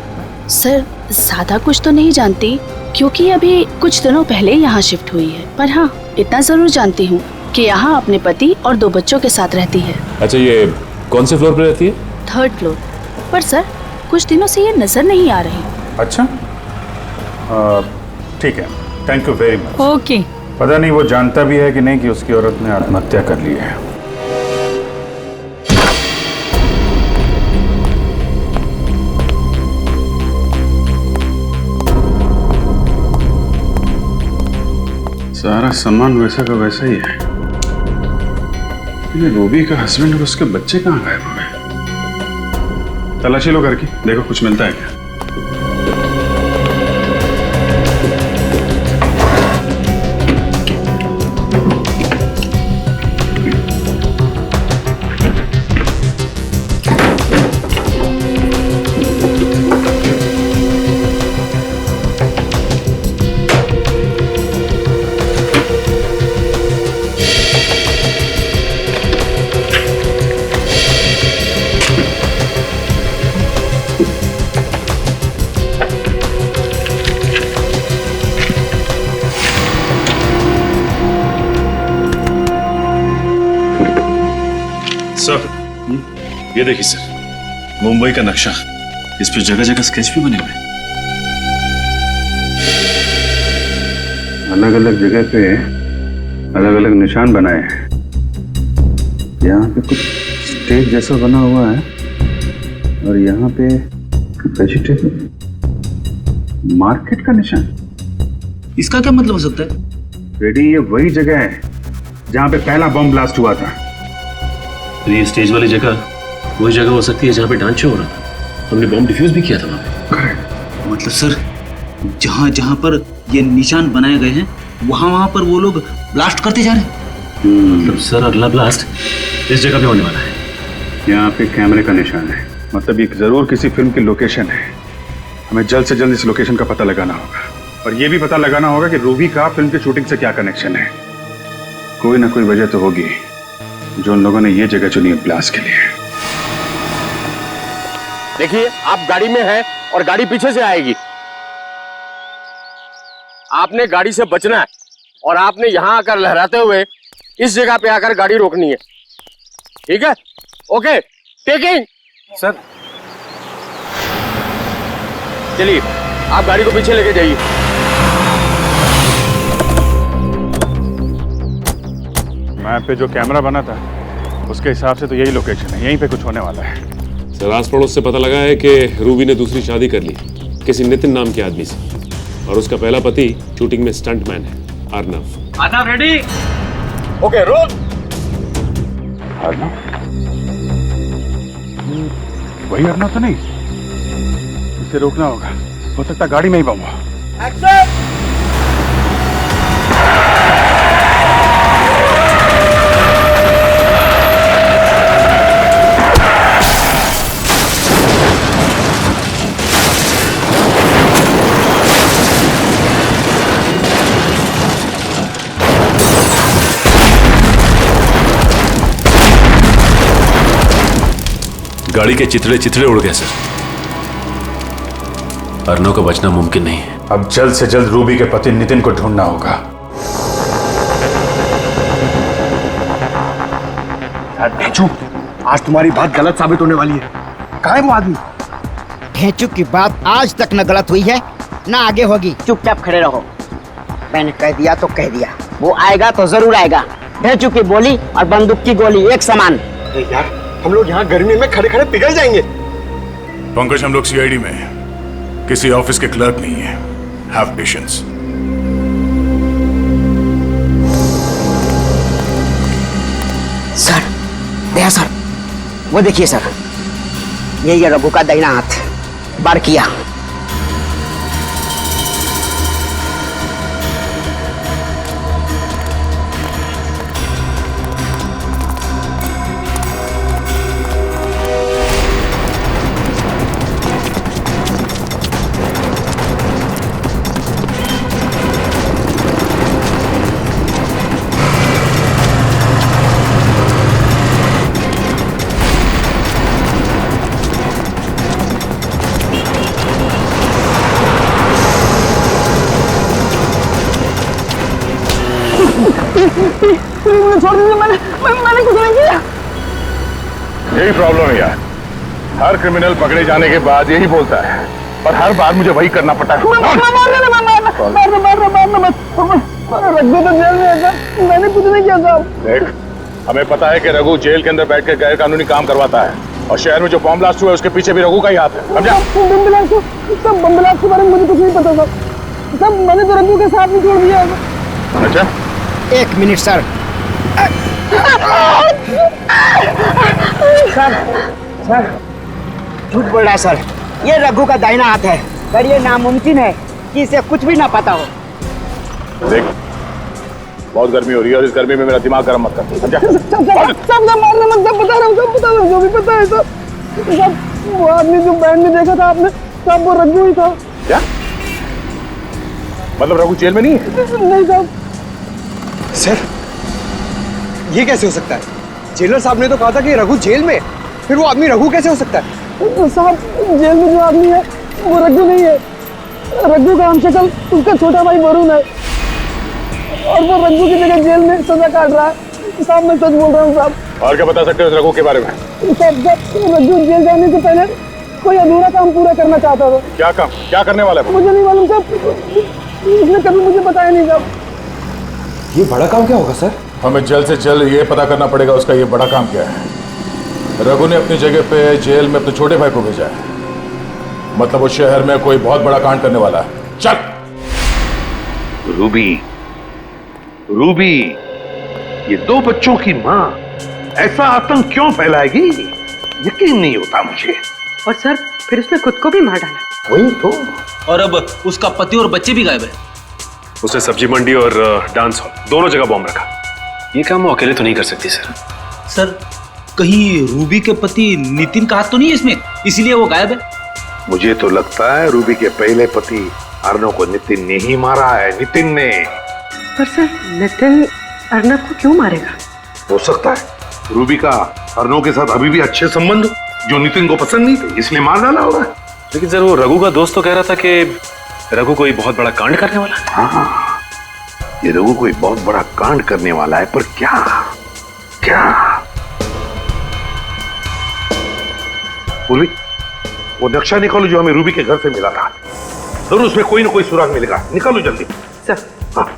सर, ज्यादा कुछ तो नहीं जानती, क्योंकि अभी कुछ दिनों पहले यहाँ शिफ्ट हुई है। पर हाँ, इतना जरूर जानती हूँ कि यहाँ अपने पति और 2 बच्चों के साथ रहती है। अच्छा, ये कौन से फ्लोर पे रहती है? 3rd floor. पर सर, कुछ दिनों से ये नजर नहीं आ रही। अच्छा, ठीक है, thank you very much. Okay. पता नहीं वो जानता भी है कि नहीं कि उसकी औरत ने आत्महत्या कर ली है। सारा सामान वैसा का वैसा ही है। ये रूबी का हस्बैंड और उसके बच्चे कहाँ गायब हो गए? तलाशी लो घर की, देखो कुछ मिलता है क्या। सर, ये देखिए सर, मुंबई का नक्शा। इस पे जगह जगह स्केच भी बने हुए हैं। अलग अलग जगह पे अलग अलग निशान बनाए हैं। यहाँ पे कुछ स्टेज जैसा बना हुआ है और यहाँ पे वेजिटेबल मार्केट का निशान। इसका क्या मतलब हो सकता है? रेडी, ये वही जगह है जहाँ पे पहला बम ब्लास्ट हुआ था। तो ये स्टेज वाली जगह वही जगह हो सकती है जहाँ पे डांस शो हो रहा था। हमने बम डिफ्यूज भी किया था वहाँ पे। मतलब सर, जहाँ जहाँ पर ये निशान बनाए गए हैं वहाँ पर वो लोग ब्लास्ट करते जा रहे हैं। मतलब सर, अगला ब्लास्ट इस जगह पे होने वाला है। यहाँ पे कैमरे का निशान है, मतलब ये जरूर किसी फिल्म की लोकेशन है। हमें जल्द से जल्द इस लोकेशन का पता लगाना होगा और ये भी पता लगाना होगा कि रूबी का फिल्म की शूटिंग से क्या कनेक्शन है। कोई ना कोई वजह तो होगी जो उन लोगों ने ये जगह चुनी है ब्लास्ट के लिए। देखिए, आप गाड़ी में हैं और गाड़ी पीछे से आएगी। आपने गाड़ी से बचना है और आपने यहां आकर लहराते हुए इस जगह पे आकर गाड़ी रोकनी है। ठीक है? Okay, taking. सर, चलिए, आप गाड़ी को पीछे लेके जाइए। मैप पे जो कैमरा बना था उसके हिसाब से तो यही लोकेशन है, यहीं पे कुछ होने वाला है। सर, आस पड़ोस से पता लगा है कि रूबी ने दूसरी शादी कर ली किसी नितिन नाम के आदमी से, और उसका पहला पति शूटिंग में स्टंटमैन है, Arnav. Arnav ready? Okay, roll. Arnav? वही अर्नव तो नहीं? इसे रोकना होगा, हो सकता गाड़ी में ही बम हो। एक्शन! गाड़ी के चिथड़े चिथड़े उड़ गए सर। अर्नव का बचना मुमकिन नहीं है। अब जल्द से जल्द रूबी के पति नितिन को ढूंढना होगा। भेचू, आज तुम्हारी बात गलत साबित होने वाली है। कहाँ है वो आदमी? भेचू की बात आज तक न गलत हुई है ना आगे होगी। चुपचाप खड़े रहो। मैंने कह दिया तो कह दिया। वो आएगा तो जरूर आएगा। भेचू की बोली और बंदूक की गोली एक समान। यार, हम लोग यहाँ गर्मी में खड़े खड़े पिघल जाएंगे। पंकज, हम लोग सीआईडी में हैं, किसी ऑफिस के क्लर्क नहीं है। Have patience. Sir, Daya sir, वो देखिए सर, यही है रघु का दाहिना हाथ। बार किया। मुझे छोड़ दीजिए, मैंने कुछ नहीं किया। यही प्रॉब्लम है यार, हर क्रिमिनल पकड़े जाने के बाद यही बोलता है, पर हर बार मुझे वही करना पड़ता है। रघु तो जेल में है, मैंने कुछ नहीं किया साहब। देख, हमें पता है कि रघु जेल के अंदर बैठ कर गैर कानूनी काम करवाता है, और शहर में जो बम ब्लास्ट हुआ है उसके पीछे भी रघु का ही हाथ है। समझा? बम ब्लास्ट के बारे में मुझे कुछ नहीं पता साहब। मैंने तो रघु के साथ ही छोड़ दिया। अच्छा, एक मिनट सर। सर, झूठ बोल रहा है सर। ये रघु का दाहिना हाथ है, पर ये नामुमकिन है कि इसे कुछ भी ना पता हो। देख, बहुत गर्मी हो रही है और इस गर्मी में मेरा दिमाग गर्म मत कर। समझा? सब मारने मत, सब बता रहा हूँ, सब बता रहा हूँ, जो भी पता है सब। वो आदमी जो बैंड में देखा था आपने, सब वो रघु ही था। क्या मतलब? रघु जेल में नहीं है? नहीं साहब। सर, ये कैसे हो सकता है? जेलर साहब ने तो कहा था कि रघु जेल में, फिर वो आदमी रघु कैसे हो सकता है? साहब, जेल में जो आदमी है वो रघु नहीं है। रघु का हमशक्ल उसका छोटा भाई वरुण है, और वो रघु की जगह जेल में सजा काट रहा है। साहब, मैं सच बोल रहा हूँ साहब। और क्या बता सकते हो इस रघु के बारे में? साहब, रघु जेल जाने से पहले कोई अधूरा काम पूरा करना चाहता था। क्या काम? क्या करने वाला है? मुझे नहीं मालूम साहब, उसने कभी मुझे बताया नहीं साहब। ये बड़ा काम क्या होगा सर? हमें जल्द से जल्द ये पता करना पड़ेगा उसका ये बड़ा काम क्या है। रघु ने अपनी जगह पे जेल में अपने छोटे भाई को भेजा है, मतलब वो शहर में कोई बहुत बड़ा कांड करने वाला है। चल। रूबी, रूबी, ये दो बच्चों की माँ ऐसा आतंक क्यों फैलाएगी? यकीन नहीं होता मुझे। और सर, फिर उसने खुद को भी मार डाला। वही तो। और अब उसका पति और बच्चे भी गायब है। उसने सब्जी मंडी और डांस हॉल दोनों जगह बॉम्ब रखा। ये काम वो अकेले तो नहीं कर सकती सर। सर, कहीं रूबी के पति नितिन का हाथ तो नहीं है इसमें, इसलिए वो गायब है? मुझे तो लगता है रूबी के पहले पति अर्नव को नितिन ने ही मारा है। नितिन ने। पर सर, नितिन अर्नव को क्यों मारेगा? हो सकता है रूबी का अर्नव के साथ अभी भी अच्छे संबंध जो नितिन को पसंद नहीं थे, इसलिए मार डाला होगा। लेकिन सर, वो रघु का दोस्त तो कह रहा था कि रघु कोई बहुत बड़ा कांड करने वाला है। हाँ, ये रघु कोई बहुत बड़ा कांड करने वाला है, पर क्या? क्या? पूर्वी, वो नक्शा निकालो जो हमें रूबी के घर से मिला था। जरूर उसमें कोई ना कोई सुराग मिलेगा। निकालो जल्दी। सर। हाँ।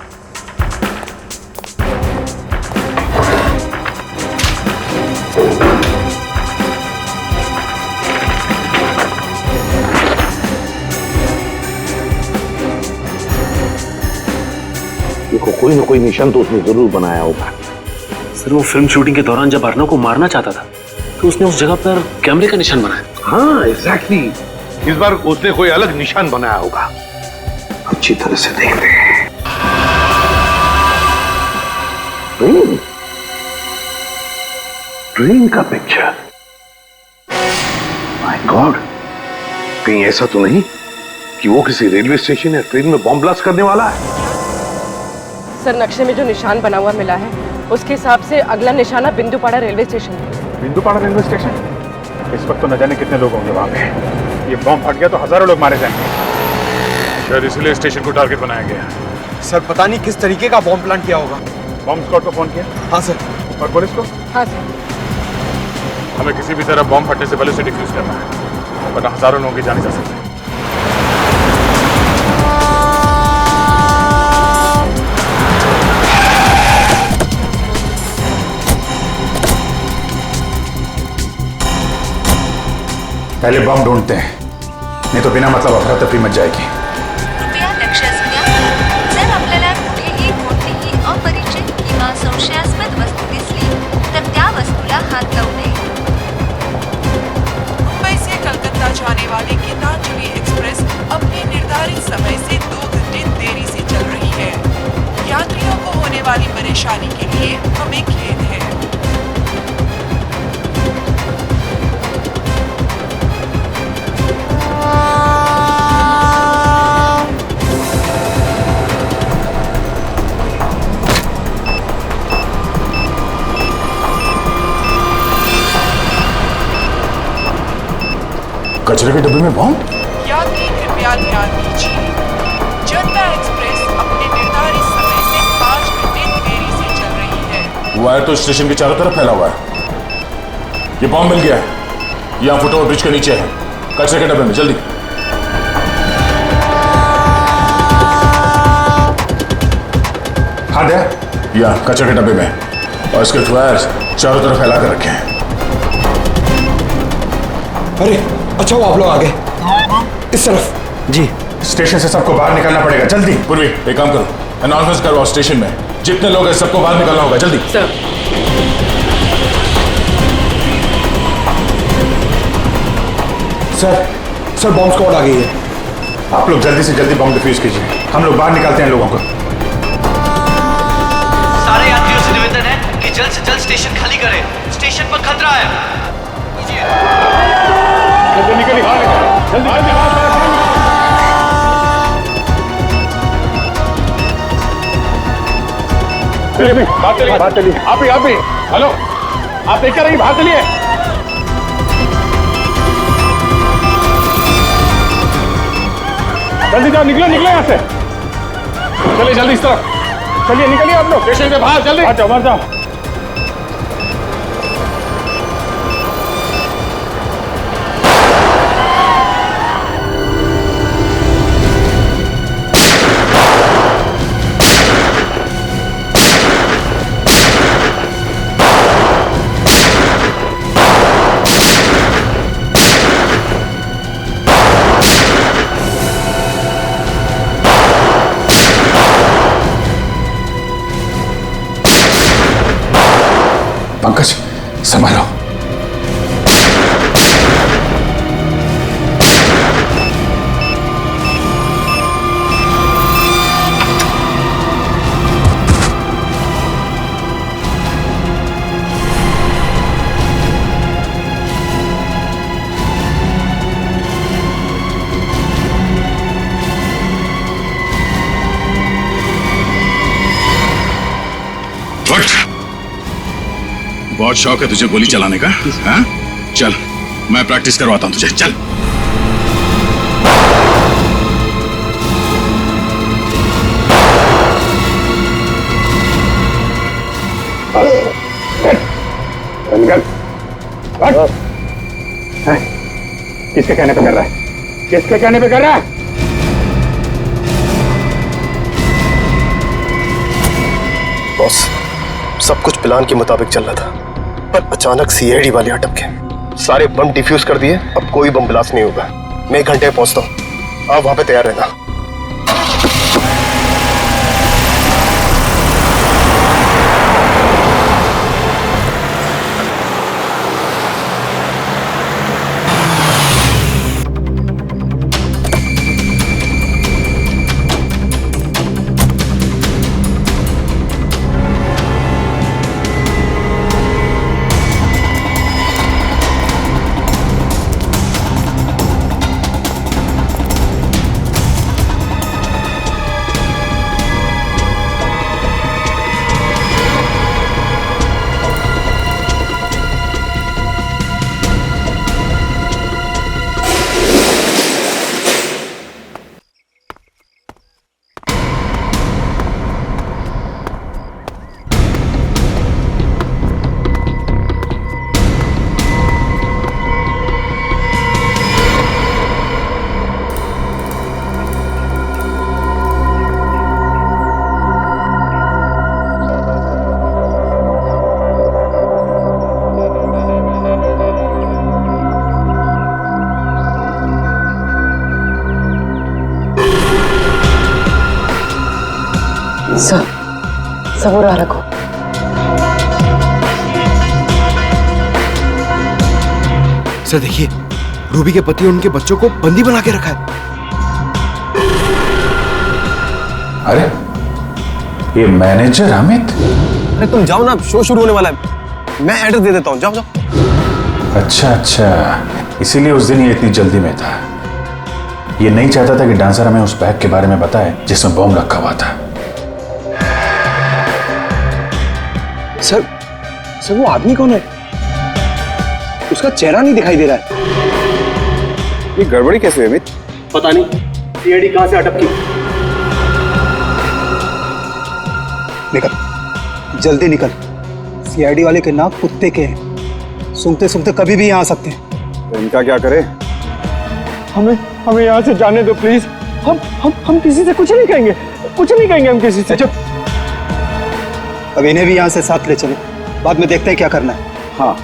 देखो, कोई ना कोई निशान तो उसने जरूर बनाया होगा। सर, वो फिल्म शूटिंग के दौरान जब अर्नव को मारना चाहता था तो उसने उस जगह पर कैमरे का निशान बनाया। हाँ, एग्जैक्टली। इस बार उसने कोई अलग निशान बनाया होगा। अच्छी तरह से देखते हैं। ट्रेन का पिक्चर। माय गॉड, कहीं ऐसा तो नहीं कि वो किसी रेलवे स्टेशन या ट्रेन में बॉम्ब ब्लास्ट करने वाला है? सर, नक्शे में जो निशान बना हुआ मिला है उसके हिसाब से अगला निशाना बिंदुपाड़ा रेलवे स्टेशन है। बिंदुपाड़ा रेलवे स्टेशन? इस वक्त तो न जाने कितने लोग होंगे वहां पे। ये बॉम्ब फट गया तो हजारों लोग मारे जाएंगे। शायद इसलिए स्टेशन को टारगेट बनाया गया। सर पता नहीं किस तरीके का बॉम्ब प्लान किया होगा। बॉम्ब स्क्वाड को फोन किया? हाँ सर। और पुलिस को? हाँ सर। हमें किसी भी तरह बॉम्ब फटने से पहले उसे डिफ्यूज करना है, वरना हजारों लोगों की जान जा सकती है। पहले बम ढूंढते हैं, नहीं तो बिना मतलब अफरा तफरी मच जाएगी। कृपया लक्षात घ्या, जर आपल्याला कुठेही कोणतीही अपरिचित किंवा संशयास्पद वस्तू दिसली तर त्या वस्तूला हात लावू नये। मुंबई से कलकत्ता जाने वाली गीतांजलि एक्सप्रेस अपने निर्धारित समय से 2 घंटे देरी से चल रही है। यात्रियों को होने वाली परेशानी के लिए हमें खेद है। कचरे के डब्बे में बॉम्ब? यात्री कृपया ध्यान दीजिए, जनता एक्सप्रेस अपने निर्धारित समय से 5 घंटे देरी से चल रही है। वायर तो स्टेशन के चारों तरफ फैला हुआ है। ये बॉम्ब मिल गया है, यहाँ फुटओवर ब्रिज के नीचे है, कचरे के डब्बे में। जल्दी। हाँ दे, यहाँ कचरे के डब्बे में, और इसके वायर्स चारों तरफ फैला कर रखे हैं। अरे अच्छा वो आप लोग आ गए इस तरफ। जी। स्टेशन से सबको बाहर निकलना पड़ेगा, जल्दी। पूर्वी एक काम करो, अनाउंसमेंट करवाओ स्टेशन में, जितने लोग हैं सबको बाहर निकलना होगा, जल्दी। सर। सर बॉम्ब स्क्वाड आ गई है। आप लोग जल्दी से जल्दी बम डिफ्यूज कीजिए, हम लोग बाहर निकालते हैं लोगों को। सारे यात्रियों से निवेदन है कि जल्द से जल्द स्टेशन खाली करें, स्टेशन पर खतरा है। निकलिए बाहर, जल्दी बात चलिए। आप ही हेलो, आप देखकर रहिए, बाहर चलिए। जल्दी जाओ, निकलो यहाँ से। चलिए जल्दी इस तरफ, चलिए निकलिए आप लोग स्टेशन के बाहर, जल्दी बाहर जाओ। पंकज संभालो। बहुत शौक है तुझे गोली चलाने का, हाँ? चल मैं प्रैक्टिस करवाता हूँ तुझे, चल। किसके कहने पे कर रहा है? किसके कहने पे कर रहा है? बॉस, सब कुछ प्लान के मुताबिक चल रहा था, पर अचानक सीआईडी वाले अटक गए। सारे बम डिफ्यूज कर दिए, अब कोई बम ब्लास्ट नहीं होगा। मैं 1 घंटे में पहुंचता हूं, आप वहां पे तैयार रहना। सबूरा रखो। सर देखिए, रूबी के पति और उनके बच्चों को बंदी बना के रखा है। अरे ये मैनेजर अमित। अरे तुम जाओ ना, शो शुरू होने वाला है, मैं एड्रेस दे देता हूँ, जाओ जाओ। अच्छा, इसीलिए उस दिन ये इतनी जल्दी में था। ये नहीं चाहता था कि डांसर हमें उस बैग के बारे में बताए जिसमें बॉम्ब रखा हुआ था। सर वो आदमी कौन है? उसका चेहरा नहीं दिखाई दे रहा है। ये गड़बड़ी कैसे हुई अमित? पता नहीं सीआईडी कहां से अटक की। निकल, जल्दी निकल। सीआईडी वाले के नाक कुत्ते के हैं, सूंघते सूंघते कभी भी यहाँ आ सकते हैं। तो इनका क्या करे? हमें यहाँ से जाने दो प्लीज। हम किसी से कुछ नहीं कहेंगे, कुछ नहीं कहेंगे हम किसी से। चुप। अब इन्हें भी यहाँ से साथ ले चलो, बाद में देखते हैं क्या करना है। हाँ,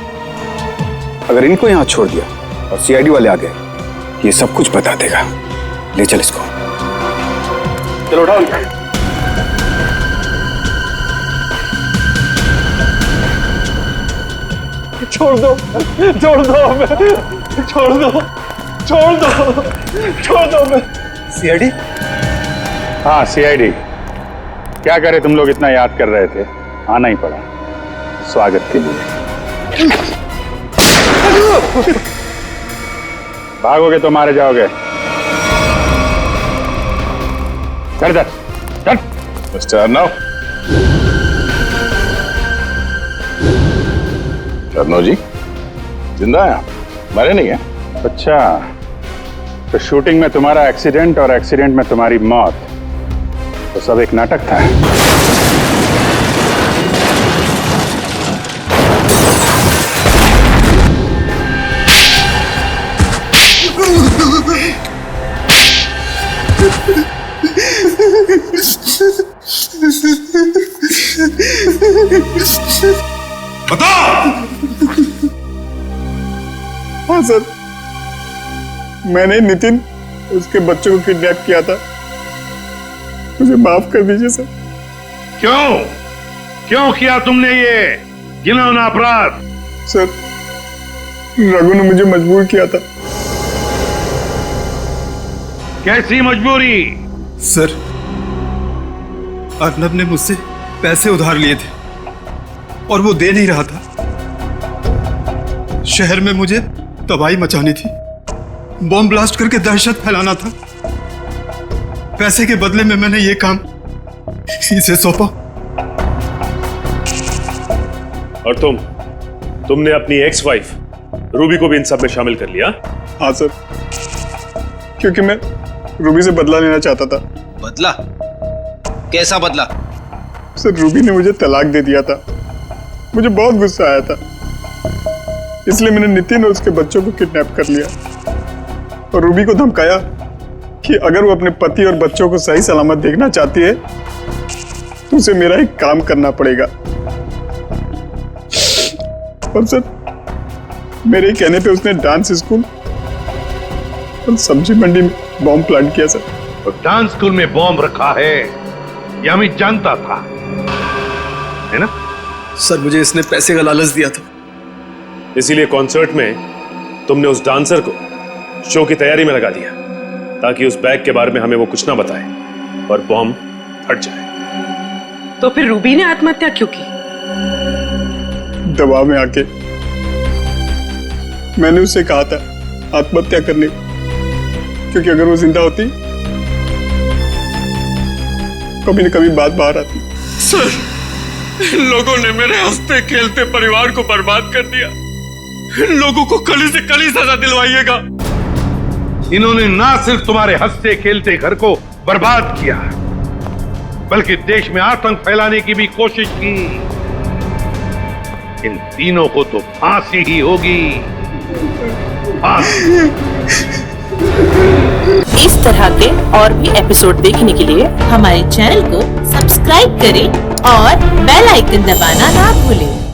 अगर इनको यहाँ छोड़ दिया और सीआईडी वाले आ गए, ये सब कुछ बता देगा। ले चल इसको। चलो उठाओ। छोड़ दो हमें, छोड़ दो, हमें। सीआईडी? हाँ सीआईडी। क्या करे, तुम लोग इतना याद कर रहे थे, आना ही पड़ा स्वागत के लिए। भागोगे तो मारे जाओगे। चल मिस्टर अर्नव। अर्नव जी जिंदा है आप, मरे नहीं है? अच्छा, तो शूटिंग में तुम्हारा एक्सीडेंट और एक्सीडेंट में तुम्हारी मौत, तो सब एक नाटक था। बता। हाँ सर, मैंने नितिन उसके बच्चों को किडनैप किया था, मुझे माफ कर दीजिए सर। क्यों किया तुमने ये घिनौना अपराध? सर, रघु ने मुझे मजबूर किया था। कैसी मजबूरी? सर, अर्नब ने मुझसे पैसे उधार लिए थे और वो दे नहीं रहा था। शहर में मुझे तबाही मचानी थी, बॉम्ब ब्लास्ट करके दहशत फैलाना था। पैसे के बदले में मैंने ये काम इसे सौंपा। और तुमने अपनी एक्स वाइफ रूबी को भी इन सब में शामिल कर लिया? हाँ सर, क्योंकि मैं रूबी से बदला लेना चाहता था। बदला? कैसा बदला? सर, रूबी ने मुझे तलाक दे दिया था, मुझे बहुत गुस्सा आया था, इसलिए मैंने नितिन और उसके बच्चों को किडनैप कर लिया और रूबी को धमकाया कि अगर वो अपने पति और बच्चों को सही सलामत देखना चाहती है तो उसे मेरा एक काम करना पड़ेगा। और सर, मेरे कहने पे उसने डांस स्कूल और सब्जी मंडी में बॉम्ब प्लांट किया सर। तो डांस स्कूल में बॉम्ब रखा है ये अमित जानता था, है ना? सर, मुझे इसने पैसे का लालच दिया था, इसीलिए कॉन्सर्ट में तुमने उस डांसर को शो की तैयारी में लगा दिया ताकि उस बैग के बारे में हमें वो कुछ ना बताए और बॉम्ब फट जाए। तो फिर रूबी ने आत्महत्या क्यों की? दबाव में आके मैंने उससे कहा था आत्महत्या करने, क्योंकि अगर वो जिंदा होती कभी न कभी बात बाहर आती। सर, इन लोगों ने मेरे हंसते खेलते परिवार को बर्बाद कर दिया। इन लोगों को कली से कली सजा दिलवाइएगा। इन्होंने ना सिर्फ तुम्हारे हंसते खेलते घर को बर्बाद किया, बल्कि देश में आतंक फैलाने की भी कोशिश की। इन तीनों को तो फांसी ही होगी, फांसी। इस तरह के और भी एपिसोड देखने के लिए हमारे चैनल को सब्सक्राइब करें और बेल आइकन दबाना ना भूलें।